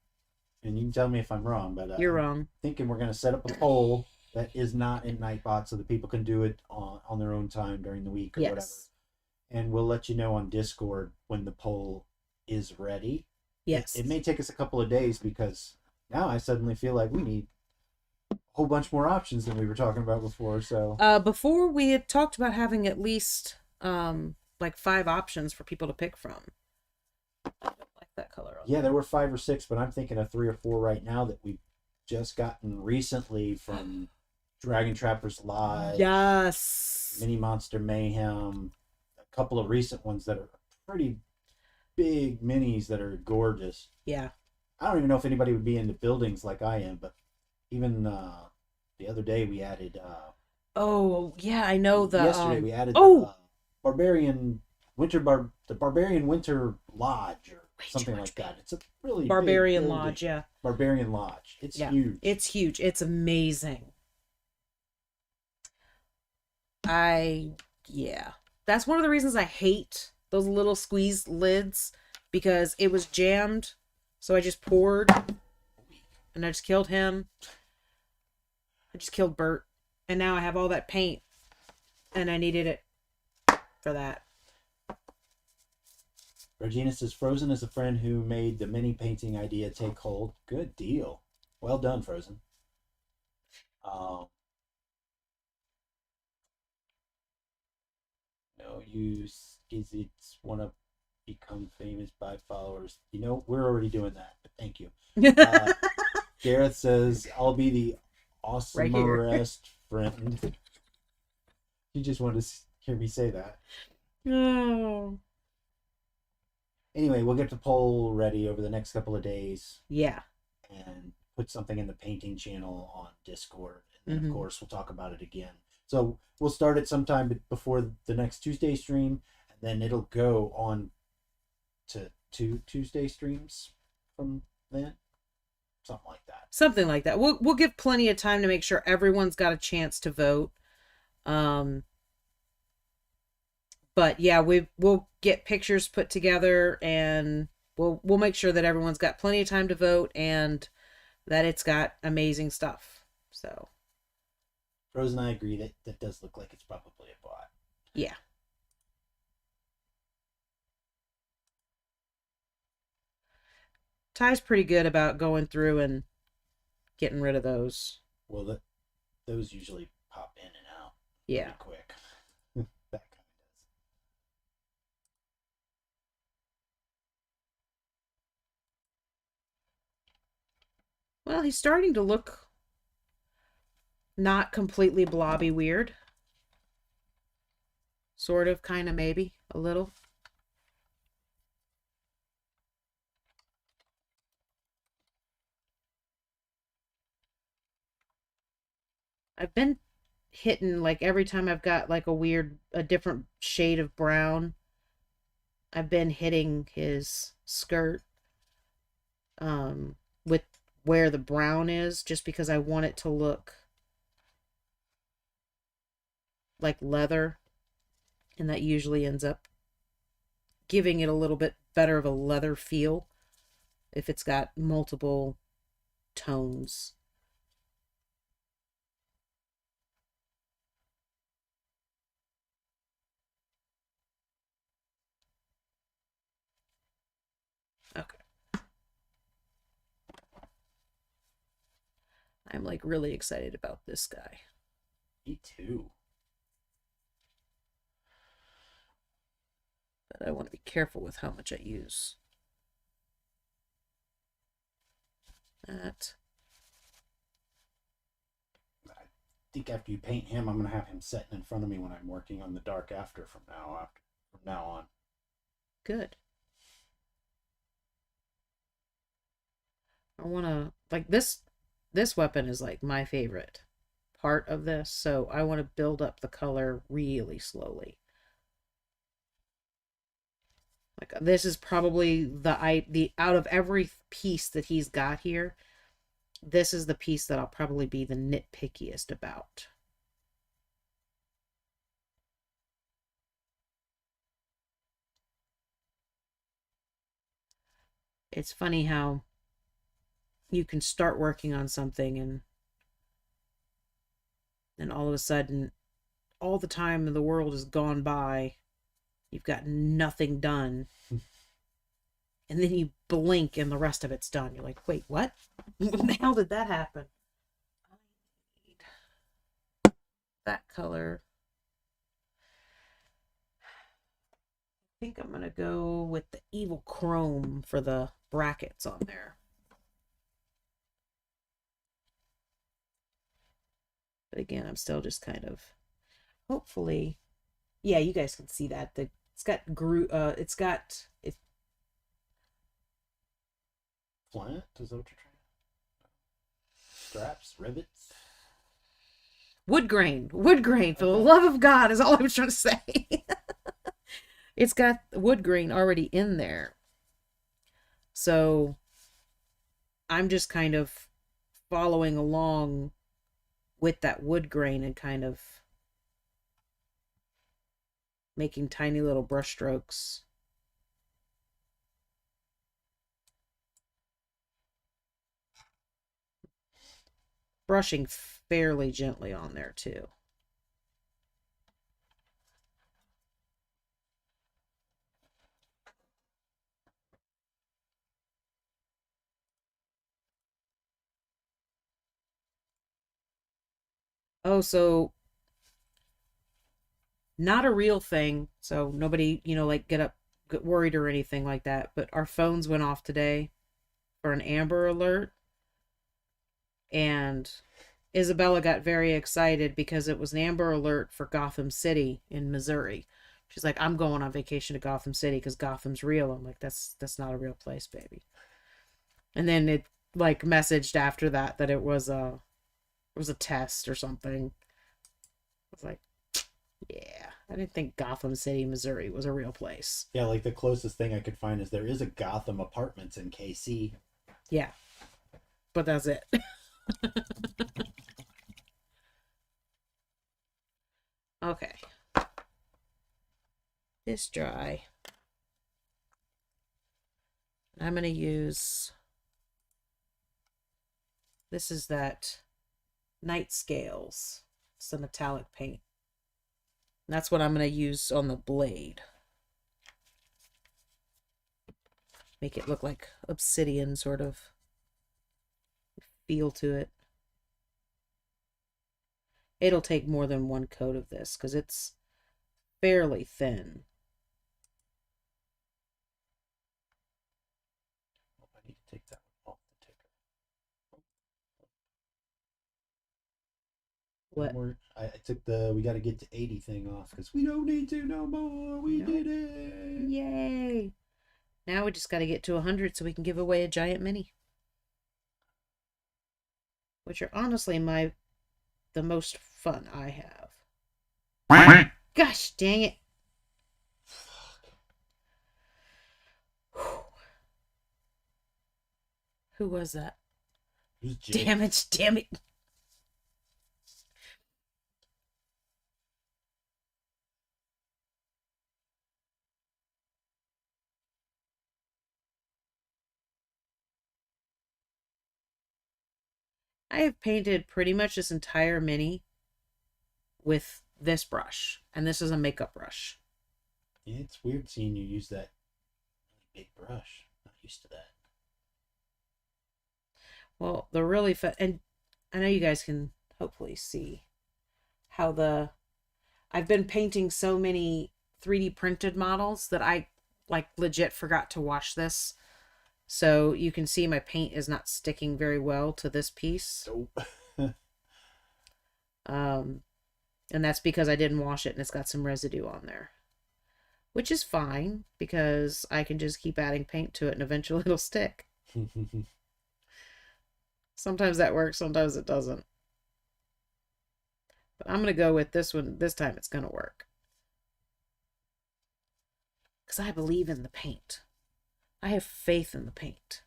and you can tell me if I'm wrong, but you're wrong. Thinking we're going to set up a poll that is not in Nightbot so that people can do it on their own time during the week or whatever. And we'll let you know on Discord when the poll is ready. Yes. It may take us a couple of days because now I suddenly feel like we need a whole bunch more options than we were talking about before. So before we had talked about having at least like 5 options for people to pick from. I don't like that color. Yeah, there were 5 or 6, but I'm thinking of 3 or 4 right now that we've just gotten recently from Dragon Trappers Live. Yes. Mini Monster Mayhem. A couple of recent ones that are pretty big minis that are gorgeous. Yeah. I don't even know if anybody would be into buildings like I am, but even the other day we added oh yeah, I know yesterday we added Barbarian Winter the Barbarian Winter Lodge or something like that. It's a really Barbarian big Lodge, yeah. Barbarian Lodge. It's huge. It's huge. It's amazing. That's one of the reasons I hate those little squeeze lids, because it was jammed. So I just poured and I just killed him. I just killed Bert. And now I have all that paint and I needed it for that. Regina says, Frozen is a friend who made the mini painting idea take hold. Good deal. Well done, Frozen. No use Skizits want to become famous by followers. You know, we're already doing that, but thank you. Gareth says, I'll be the awesomerest friend. You just wanted to hear me say that. Oh. Anyway, we'll get the poll ready over the next couple of days. Yeah. And put something in the painting channel on Discord. And then, of course, we'll talk about it again. So we'll start it sometime before the next Tuesday stream. And then it'll go on to 2 Tuesday streams from then. Something like that. Something like that. We'll give plenty of time to make sure everyone's got a chance to vote. But yeah, we'll get pictures put together and we'll make sure that everyone's got plenty of time to vote and that it's got amazing stuff. So Rose and I agree that does look like it's probably a bot. Yeah. Ty's pretty good about going through and getting rid of those. Well, those usually pop in and out. Yeah. Pretty quick. That kind of does. Well, he's starting to look not completely blobby weird. Sort of, kind of, maybe, a little. I've been hitting, like, every time I've got, like, a different shade of brown, I've been hitting his skirt with where the brown is, just because I want it to look like leather, and that usually ends up giving it a little bit better of a leather feel if it's got multiple tones. Okay. I'm like really excited about this guy. Me too. But I want to be careful with how much I use. That. I think after you paint him, I'm gonna have him sitting in front of me when I'm working on the dark after from now on. Good. I want to like this weapon is like my favorite part of this, so I want to build up the color really slowly. Like this is probably the out of every piece that he's got here, this is the piece that I'll probably be the nitpickiest about. It's funny how you can start working on something and all of a sudden all the time in the world has gone by. You've got nothing done. And then you blink and the rest of it's done. You're like, wait, what? When the hell did that happen? I need that color. I think I'm going to go with the evil chrome for the brackets on there. But again, I'm still just kind of, hopefully, yeah, you guys can see that. It's got it's Flint? Is that what you're trying? Straps, rivets. wood grain, for the love of God, is all I was trying to say. It's got wood grain already in there. So I'm just kind of following along with that wood grain and kind of making tiny little brush strokes. Brushing fairly gently on there too. Oh, so not a real thing. So nobody, like get worried or anything like that. But our phones went off today for an Amber Alert. And Isabella got very excited because it was an Amber Alert for Gotham City in Missouri. She's like, I'm going on vacation to Gotham City because Gotham's real. I'm like, that's not a real place, baby. And then it like messaged after that it was a test or something. I was like, yeah, I didn't think Gotham City, Missouri was a real place. Yeah, like the closest thing I could find is there is a Gotham Apartments in KC. Yeah, but that's it. Okay. This dry. I'm going to use, this is that Night Scales. It's a metallic paint. And that's what I'm going to use on the blade. Make it look like obsidian sort of feel to it. It'll take more than one coat of this because it's fairly thin. I need to take that one off the ticker. What? I took the we got to get to 80 thing off because we don't need to no more. We did it. Yay. Now we just got to get to 100 so we can give away a giant mini. Which are honestly the most fun I have. Gosh dang it. Who was that? Who's Jake? Damn it, damn it. I have painted pretty much this entire mini with this brush, and this is a makeup brush. Yeah, it's weird seeing you use that big brush. Not used to that. Well, the really fun, and I know you guys can hopefully see how I've been painting so many 3D printed models that I like legit forgot to wash this. So you can see my paint is not sticking very well to this piece. Nope. Um, and that's because I didn't wash it and it's got some residue on there. Which is fine because I can just keep adding paint to it and eventually it'll stick. Sometimes that works, sometimes it doesn't. But I'm going to go with this one. This time it's going to work. Because I believe in the paint. I have faith in the paint.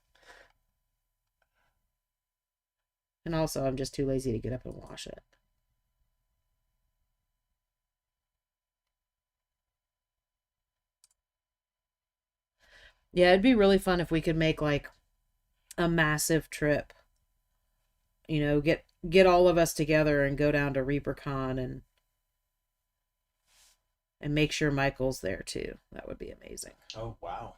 And also, I'm just too lazy to get up and wash it. Yeah, it'd be really fun if we could make like a massive trip. You know, get all of us together and go down to ReaperCon and make sure Michael's there too. That would be amazing. Oh, wow.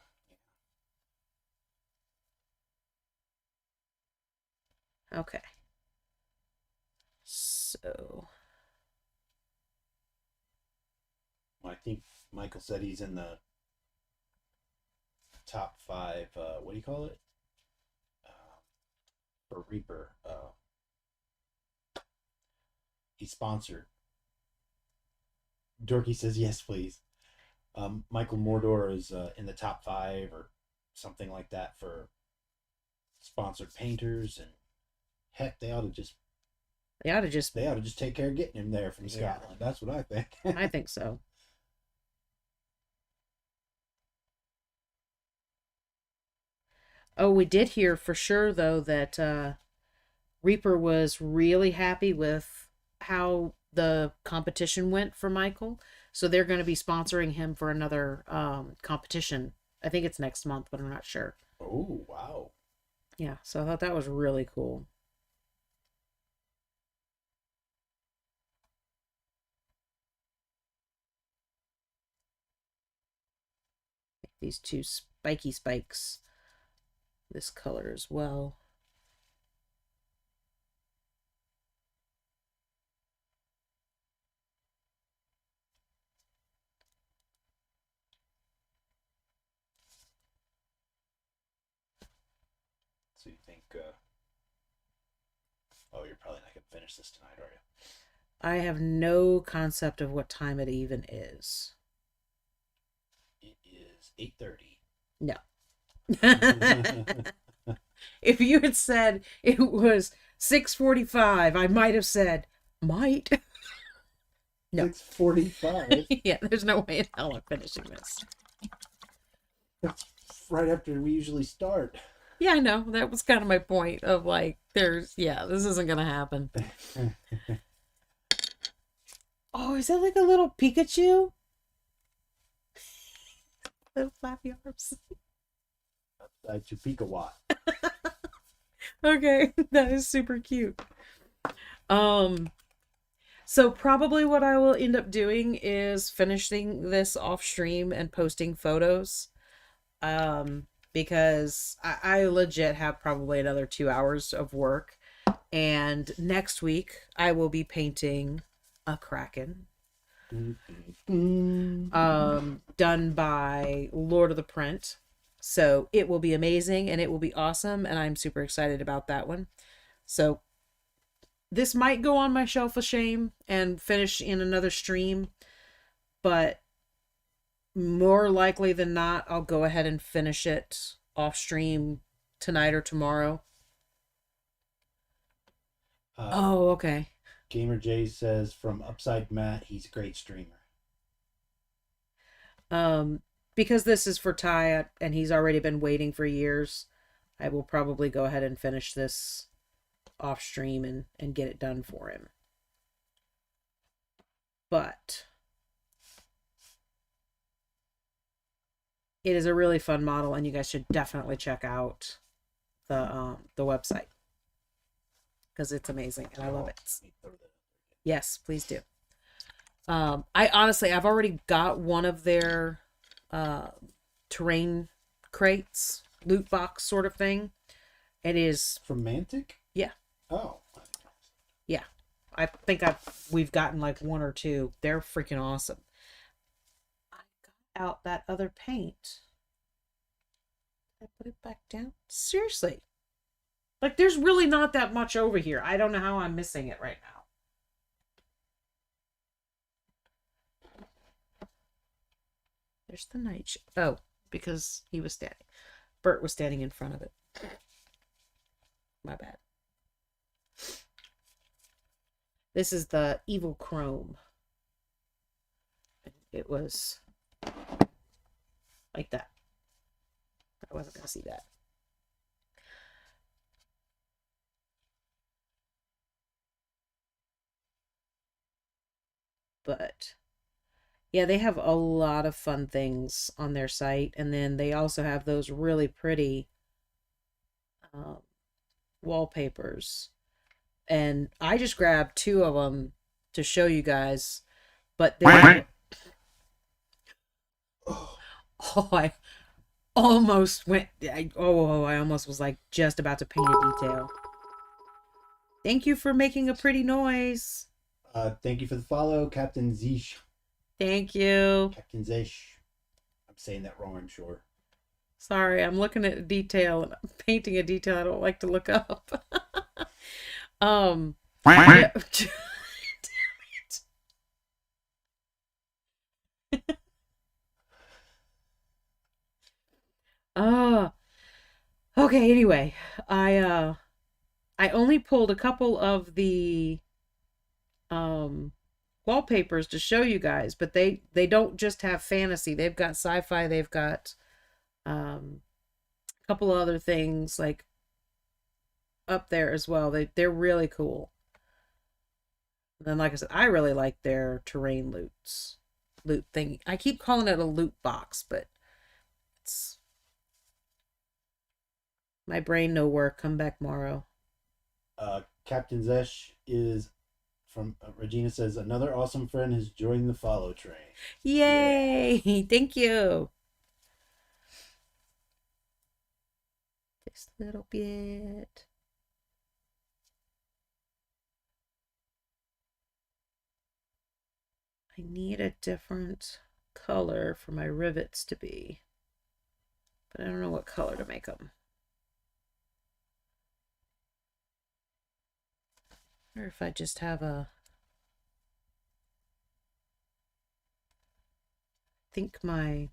Okay. So, I think Michael said he's in the top 5. What do you call it? For Reaper. He's sponsored. Dorky says yes, please. Michael Mordor is in the top 5 or something like that for sponsored painters, and heck, they ought to just take care of getting him there from Scotland. That's what I think. I think so. Oh, we did hear for sure though that Reaper was really happy with how the competition went for Michael. So they're going to be sponsoring him for another competition. I think it's next month, but I'm not sure. Oh, wow. Yeah, so I thought that was really cool. These two spiky spikes. This color as well. So you think, oh, you're probably not going to finish this tonight, are you? I have no concept of what time it even is. It is 8:30. No. If you had said it was 6:45, I might have said, might. No. 6:45? Yeah, there's no way in hell I'm finishing this. That's right after we usually start. Yeah, I know. That was kind of my point of like, this isn't going to happen. Oh, is that like a little Pikachu? Little flappy arms. To Pikawatt. Okay, that is super cute. So probably what I will end up doing is finishing this off stream and posting photos. Because I legit have probably another 2 hours of work. And next week I will be painting a Kraken. Done by Lord of the Print. So it will be amazing and it will be awesome, and I'm super excited about that one. So this might go on my shelf of shame and finish in another stream, but more likely than not, I'll go ahead and finish it off stream tonight or tomorrow. Oh, okay. Gamer J says from Upside Matt, he's a great streamer. Because this is for Ty and he's already been waiting for years, I will probably go ahead and finish this off stream and get it done for him. But it is a really fun model, and you guys should definitely check out the website because it's amazing and I love it. Yes, please do. I've already got one of their terrain crates, loot box sort of thing. It is from Mantic. Yeah. Oh. Yeah. I think we've gotten like one or two. They're freaking awesome. I got out that other paint. I put it back down. Seriously. Like there's really not that much over here. I don't know how I'm missing it right now. There's the night. Oh, because he was standing. Bert was standing in front of it. My bad. This is the Evil Chrome. It was like that. I wasn't going to see that. But yeah, they have a lot of fun things on their site. And then they also have those really pretty wallpapers. And I just grabbed two of them to show you guys. But they... Oh, I almost went... I almost was like just about to paint a detail. Thank you for making a pretty noise. Thank you for the follow, Captain Zish. Thank you. Captain Zish. I'm saying that wrong, I'm sure. Sorry, I'm looking at a detail and I'm painting a detail I don't like to look up. Yeah. Damn it. Okay, anyway, I only pulled a couple of the wallpapers to show you guys, but they don't just have fantasy. They've got sci-fi, they've got a couple other things like up there as well. They're really cool. And then like I said, I really like their terrain loot thing. I keep calling it a loot box, but it's my brain no work. Come back tomorrow. Captain Zesh is from Regina says another awesome friend has joined the follow train. Yay! Yeah. Thank you. Just a little bit. I need a different color for my rivets to be, but I don't know what color to make them. Or if I just have I think my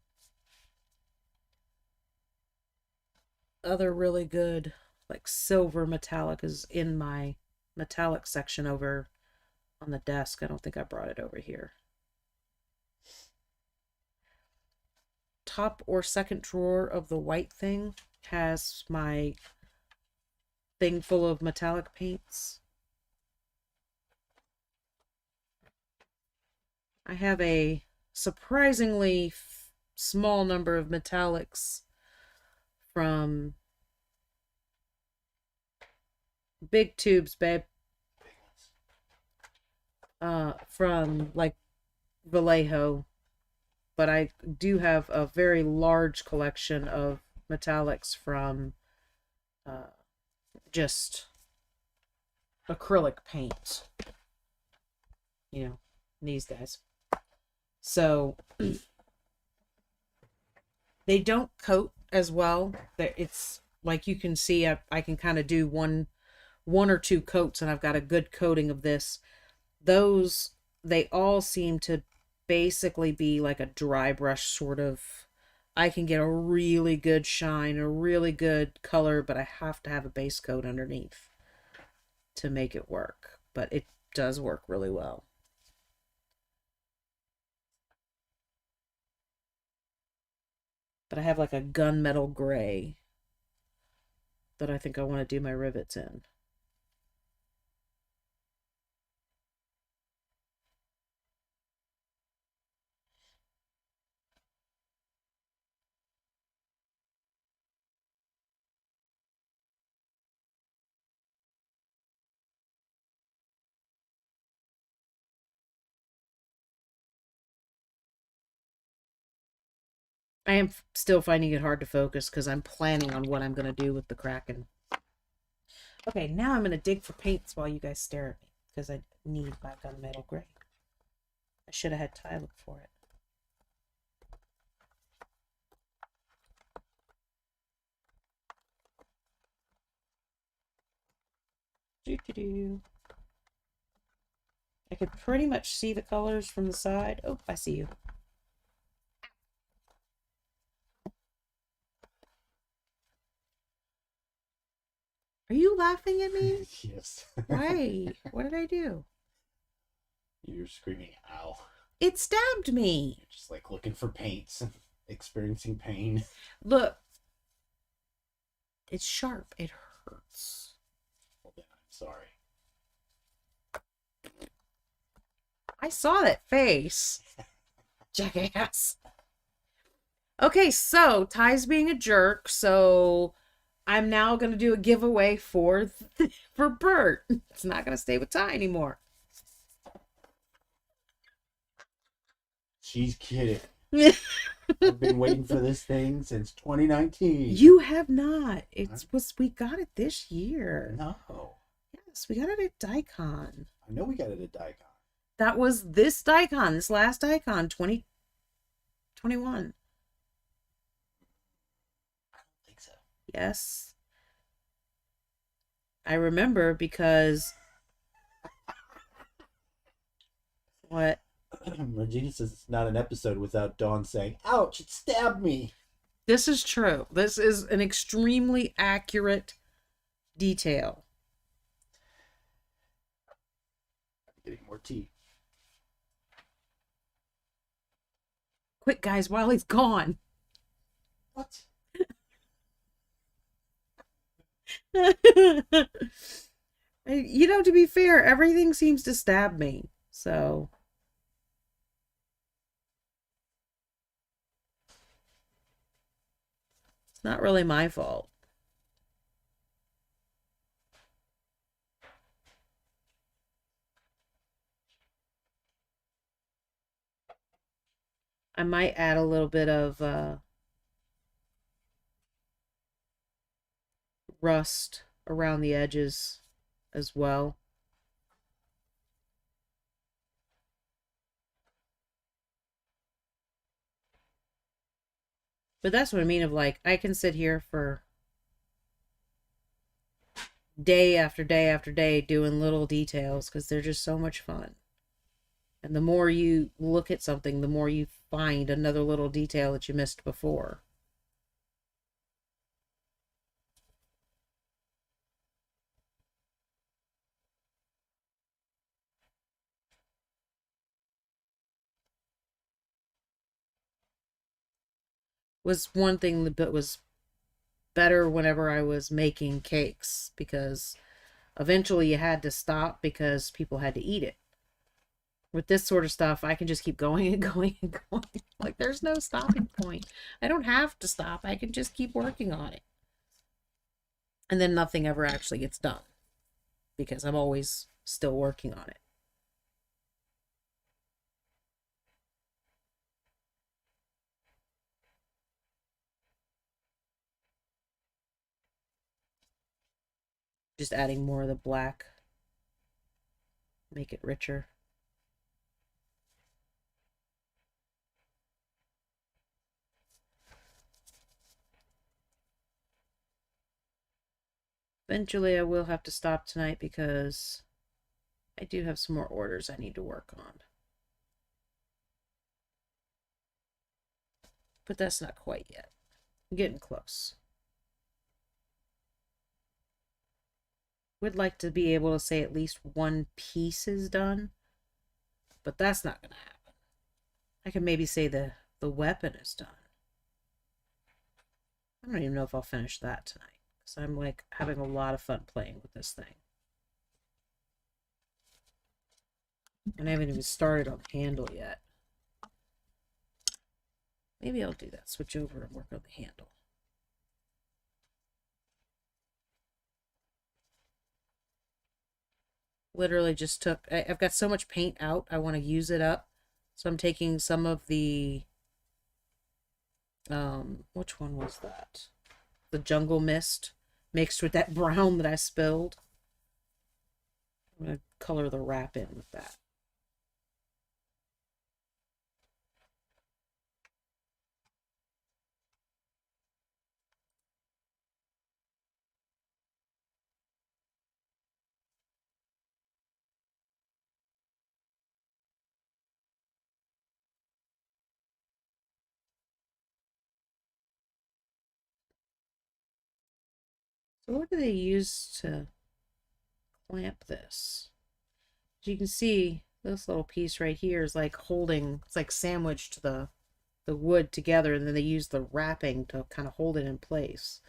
other really good like silver metallic is in my metallic section over on the desk. I don't think I brought it over here. Top or second drawer of the white thing has my thing full of metallic paints. I have a surprisingly small number of metallics from big tubes, babe. From like Vallejo, but I do have a very large collection of metallics from just acrylic paint. You know, these guys. So they don't coat as well. It's like you can see I can kind of do one or two coats and I've got a good coating of this. Those, they all seem to basically be like a dry brush sort of. I can get a really good shine, a really good color, but I have to have a base coat underneath to make it work. But it does work really well. But I have like a gunmetal gray that I think I want to do my rivets in. I am still finding it hard to focus because I'm planning on what I'm going to do with the Kraken. Okay, now I'm going to dig for paints while you guys stare at me because I need my gunmetal gray. I should have had Ty look for it. Doo-doo-doo. I could pretty much see the colors from the side. Oh, I see you. Are you laughing at me? Yes. Why? What did I do? You're screaming, ow. It stabbed me. You're just like looking for paints, experiencing pain. Look. It's sharp. It hurts. Well, then I'm sorry. I saw that face. Jackass. Okay, so Ty's being a jerk, so I'm now going to do a giveaway for Bert. It's not going to stay with Ty anymore. She's kidding. I've been waiting for this thing since 2019. You have not. We got it this year. No. Yes, we got it at Daikon. I know we got it at Daikon. That was this Daikon, this last Daikon, 2021. I don't think so. Yes. I remember because... What? Regina says it's not an episode without Dawn saying, ouch, it stabbed me. This is true. This is an extremely accurate detail. I'm getting more tea. Quick, guys, while he's gone. What? You know, to be fair, everything seems to stab me. So... It's not really my fault. I might add a little bit of rust around the edges as well. But that's what I mean of like, I can sit here for day after day after day doing little details because they're just so much fun. And the more you look at something, the more you find another little detail that you missed before. Was one thing that was better whenever I was making cakes because eventually you had to stop because people had to eat it. With this sort of stuff, I can just keep going and going and going. Like, there's no stopping point. I don't have to stop. I can just keep working on it. And then nothing ever actually gets done because I'm always still working on it. Just adding more of the black. Make it richer. Eventually I will have to stop tonight because I do have some more orders I need to work on. But that's not quite yet. I'm getting close. Would like to be able to say at least one piece is done, but that's not going to happen. I can maybe say the weapon is done. I don't even know if I'll finish that tonight because I'm like having a lot of fun playing with this thing. And I haven't even started on handle yet. Maybe I'll do that. Switch over and work on the handle. Literally just took... I've got so much paint out. I want to use it up. So I'm taking some of the... which one was that? The jungle mist mixed with that brown that I spilled. I'm going to color the wrap in with that. So what do they use to clamp this? As you can see, this little piece right here is like holding, it's like sandwiched the wood together, and then they use the wrapping to kind of hold it in place.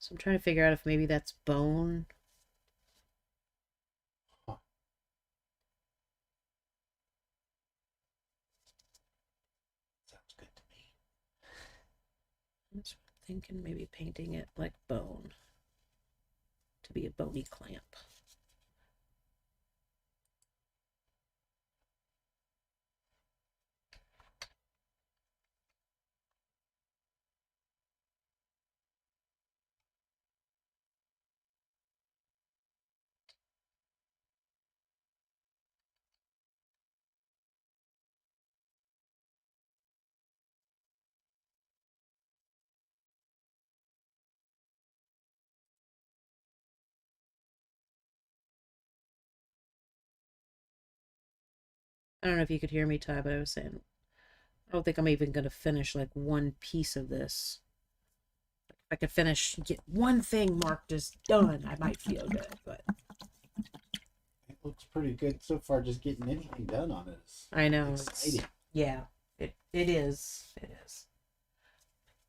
So I'm trying to figure out if maybe that's bone. Huh. Sounds good to me. I'm just thinking maybe painting it like bone to be a bony clamp. I don't know if you could hear me, Ty, but I was saying I don't think I'm even going to finish like one piece of this. If I could finish, get one thing marked as done, I might feel good, but It looks pretty good so far. Just getting anything done on it is I know. exciting. Yeah, it is. It is.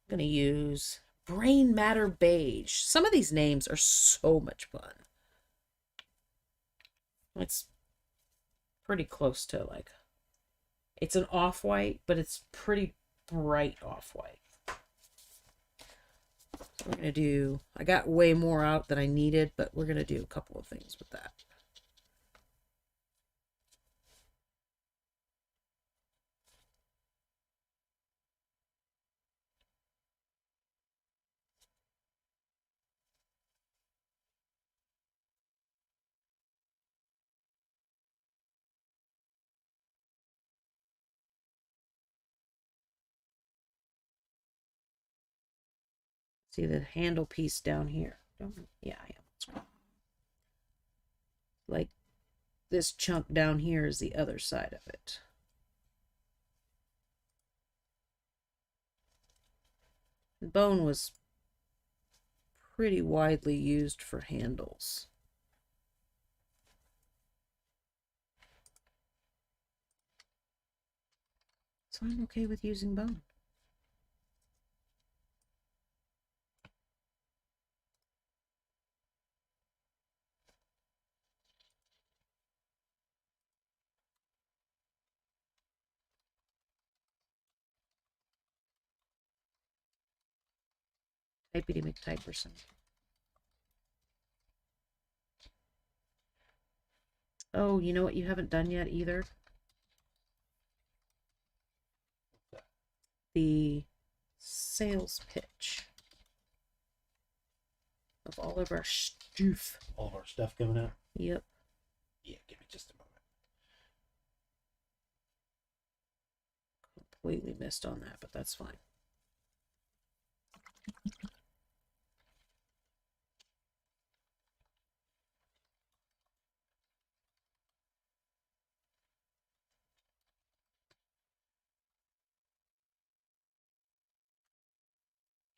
I'm going to use Brain Matter Beige. Some of these names are so much fun. It's pretty close to like, it's an off-white, but it's pretty bright off-white. So we're going to do, I got way more out than I needed, but we're going to do a couple of things with that. See the handle piece down here? Yeah, I am. Like this chunk down here is the other side of it. And bone was pretty widely used for handles. So I'm okay with using bone. Typey McTyperson. Oh, you know what you haven't done yet either? The sales pitch of all of our stuff. All of our stuff coming out. Yep. Yeah, give me just a moment. Completely missed on that, but that's fine.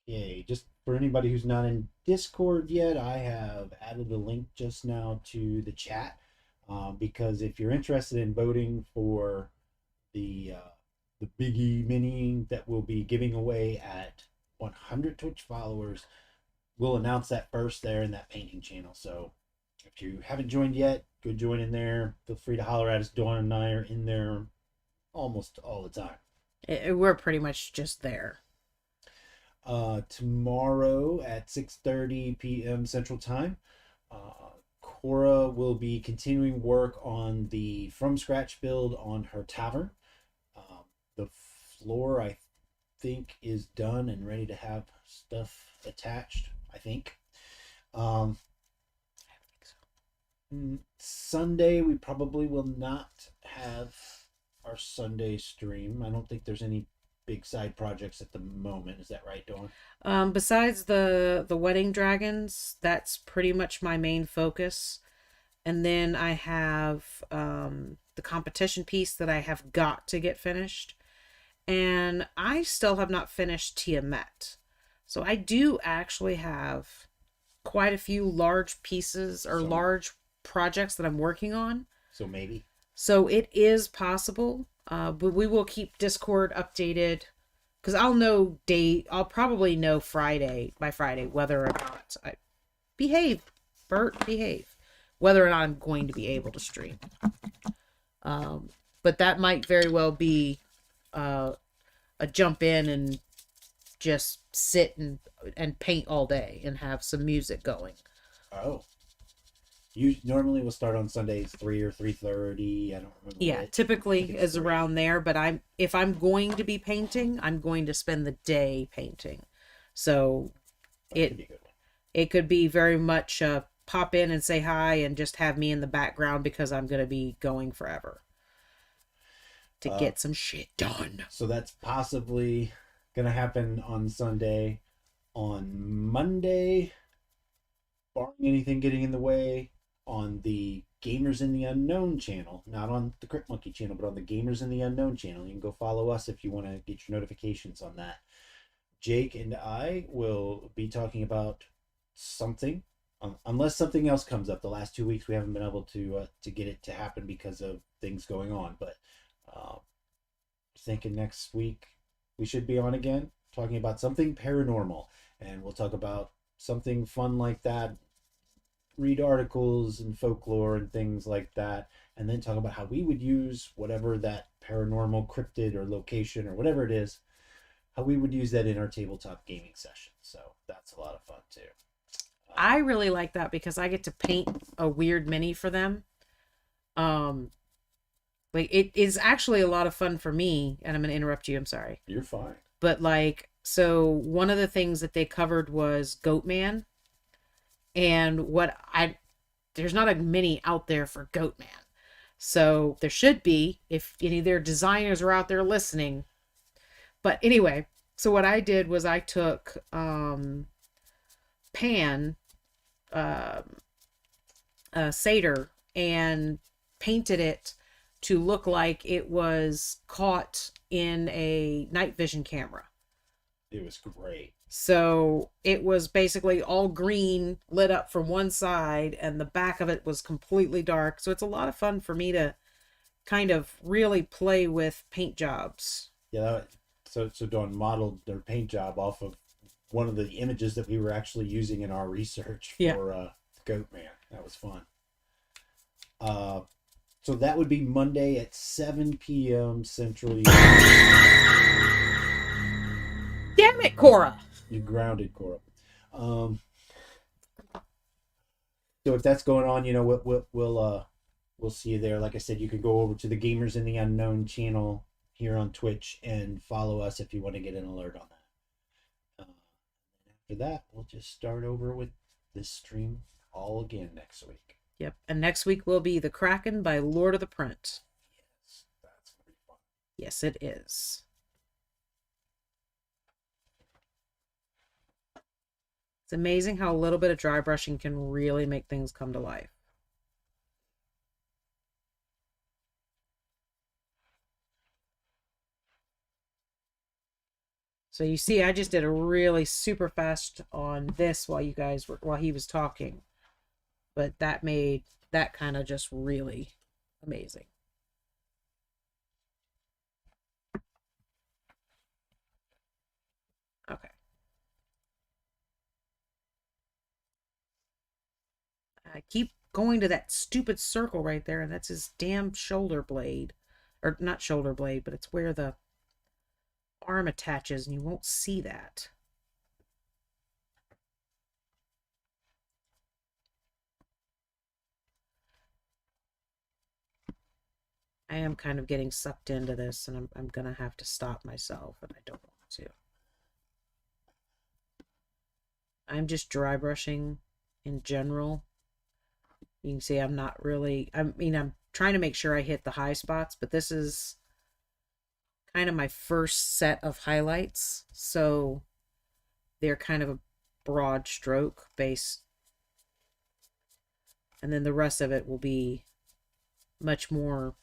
Yay. Just for anybody who's not in Discord yet, I have added a link just now to the chat. Because if you're interested in voting for the Biggie Mini that we'll be giving away at 100 Twitch followers, we'll announce that first there in that painting channel. So if you haven't joined yet, go join in there. Feel free to holler at us. Dawn and I are in there almost all the time. We're pretty much just there. Tomorrow at 6:30 p.m. Central Time, Cora will be continuing work on the from scratch build on her tavern. The floor, I think, is done and ready to have stuff attached. I think. Um, Sunday, we probably will not have our Sunday stream. I don't think there's any big side projects at the moment. Is that right, Dawn? Besides the wedding dragons, that's pretty much my main focus. And then I have the competition piece that I have got to get finished. And I still have not finished Tiamat. So I do actually have quite a few large pieces or large projects that I'm working on. So maybe. So it is possible, but we will keep Discord updated because I'll probably know by Friday whether or not I behave, Bert, behave, whether or not I'm going to be able to stream. But that might very well be a jump in and just sit and paint all day and have some music going. Oh. You normally will start on Sundays 3 or 3:30. I don't remember. Yeah, typically is around there, but if I'm going to be painting, I'm going to spend the day painting. So it could be very much pop in and say hi and just have me in the background because I'm going to be going forever to get some shit done. So that's possibly going to happen on Sunday. On Monday, barring anything getting in the way, on the Gamers in the Unknown channel, not on the Crypt Monkey channel, but on the Gamers in the Unknown channel. You can go follow us if you want to get your notifications on that. Jake and I will be talking about something, unless something else comes up. The last 2 weeks we haven't been able to get it to happen because of things going on, but thinking next week we should be on again talking about something paranormal, and we'll talk about something fun like that, read articles and folklore and things like that, and then talk about how we would use whatever that paranormal cryptid or location or whatever it is, how we would use that in our tabletop gaming session. So that's a lot of fun too. I really like that because I get to paint a weird mini for them. Like it is actually a lot of fun for me, and I'm gonna interrupt you, I'm sorry. You're fine. But so one of the things that they covered was Goatman. And there's not a mini out there for Goatman. So there should be, if any of their designers are out there listening. But anyway, so what I did was I took Pan, Satyr, and painted it to look like it was caught in a night vision camera. It was great. So it was basically all green, lit up from one side, and the back of it was completely dark. So it's a lot of fun for me to kind of really play with paint jobs. Yeah, so Dawn modeled their paint job off of one of the images that we were actually using in our research for Goatman. That was fun. So that would be Monday at 7 p.m. Central. Damn it, Cora! You grounded, Cora. So if that's going on, we'll see you there. Like I said, you could go over to the Gamers in the Unknown channel here on Twitch and follow us if you want to get an alert on that. After that, we'll just start over with this stream all again next week. Yep, and next week will be The Kraken by Lord of the Print. Yes, that's going to be fun. Yes, it is. It's amazing how a little bit of dry brushing can really make things come to life. So you see, I just did a really super fast on this while he was talking. But that made that kind of just really amazing. Okay. I keep going to that stupid circle right there, and that's his damn shoulder blade. Or not shoulder blade, but it's where the arm attaches, and you won't see that. I am kind of getting sucked into this, and I'm gonna have to stop myself, and I don't want to. I'm just dry brushing in general. You can see I'm not really, I mean, I'm trying to make sure I hit the high spots, but this is kind of my first set of highlights. So they're kind of a broad stroke base. And then the rest of it will be much more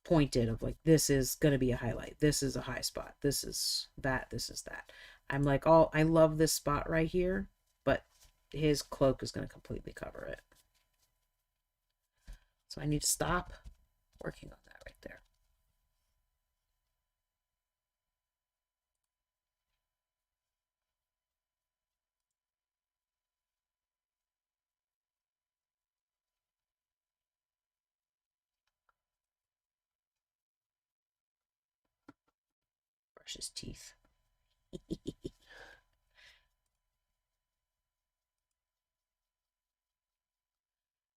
pointed of like, this is going to be a highlight. This is a high spot. This is that. This is that. I'm like, oh, I love this spot right here, but his cloak is going to completely cover it. So I need to stop working on that right there. Brush his teeth.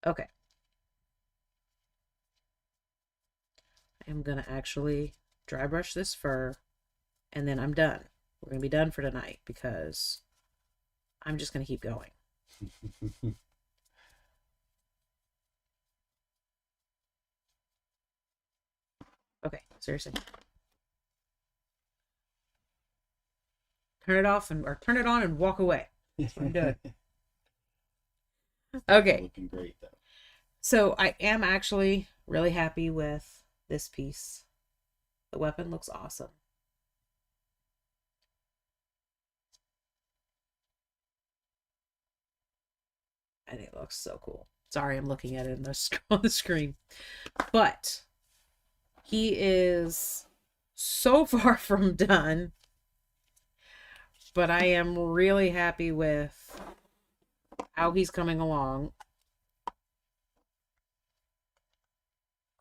Okay. I am going to actually dry brush this fur, and then I'm done. We're going to be done for tonight because I'm just going to keep going. Okay, seriously. Turn it off or turn it on and walk away. That's what I'm doing. Okay. Looking great though. So I am actually really happy with this piece. The weapon looks awesome. And it looks so cool. Sorry, I'm looking at it on the screen. But he is so far from done. But I am really happy with how he's coming along.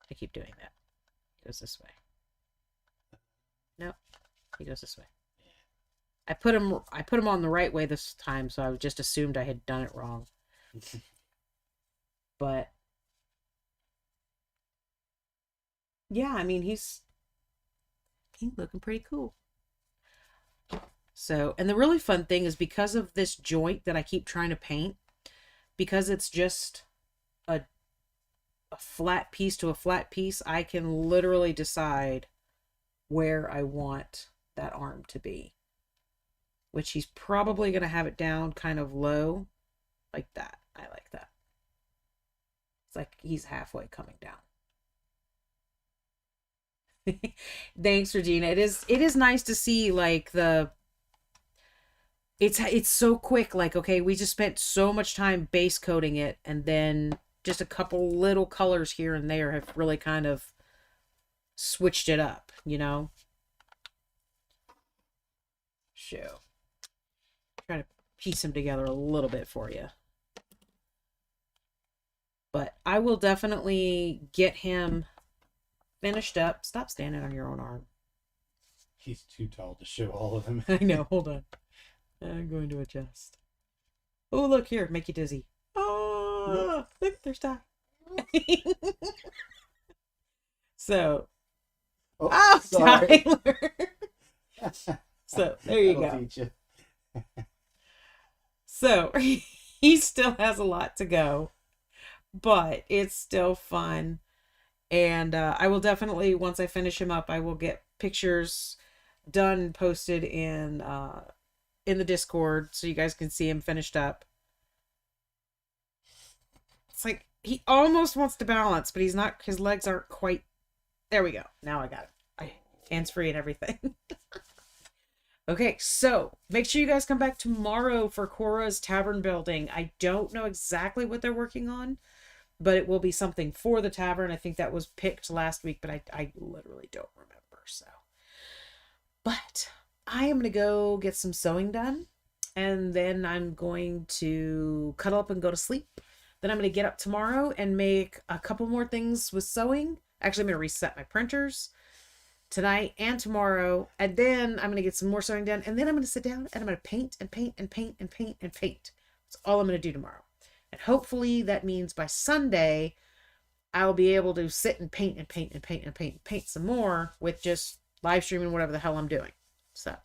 I keep doing that. He goes this way. Nope. He goes this way. I put him on the right way this time, so I just assumed I had done it wrong. But yeah, I mean he's looking pretty cool. So, and the really fun thing is because of this joint that I keep trying to paint, because it's just a flat piece to a flat piece, I can literally decide where I want that arm to be. Which he's probably going to have it down kind of low, like that. I like that. It's like he's halfway coming down. Thanks, Regina. It is nice to see like it's so quick. Like, okay, we just spent so much time base coating it, and then just a couple little colors here and there have really kind of switched it up, you know? So, try to piece them together a little bit for you. But I will definitely get him finished up. Stop standing on your own arm. He's too tall to show all of them. I know, hold on. I'm going to adjust. Oh, look here, make you dizzy. Oh, look, there's Ty. So, sorry. Tyler. So, there you That'll go. teach you. So, he still has a lot to go, but it's still fun. And I will definitely, once I finish him up, I will get pictures done and posted in the Discord so you guys can see him finished up. It's like he almost wants to balance, but he's not. His legs aren't quite. There we go. Now I got it. Hands free and everything. Okay, so make sure you guys come back tomorrow for Cora's Tavern building. I don't know exactly what they're working on, but it will be something for the tavern. I think that was picked last week, but I literally don't remember. So, but I am going to go get some sewing done, And then I'm going to cuddle up and go to sleep. Then I'm going to get up tomorrow and make a couple more things with sewing. Actually, I'm going to reset my printers tonight and tomorrow. And then I'm going to get some more sewing done. And then I'm going to sit down and I'm going to paint and paint and paint and paint and paint. That's all I'm going to do tomorrow. And hopefully that means by Sunday, I'll be able to sit and paint and paint and paint and paint and paint some more with just live streaming whatever the hell I'm doing. So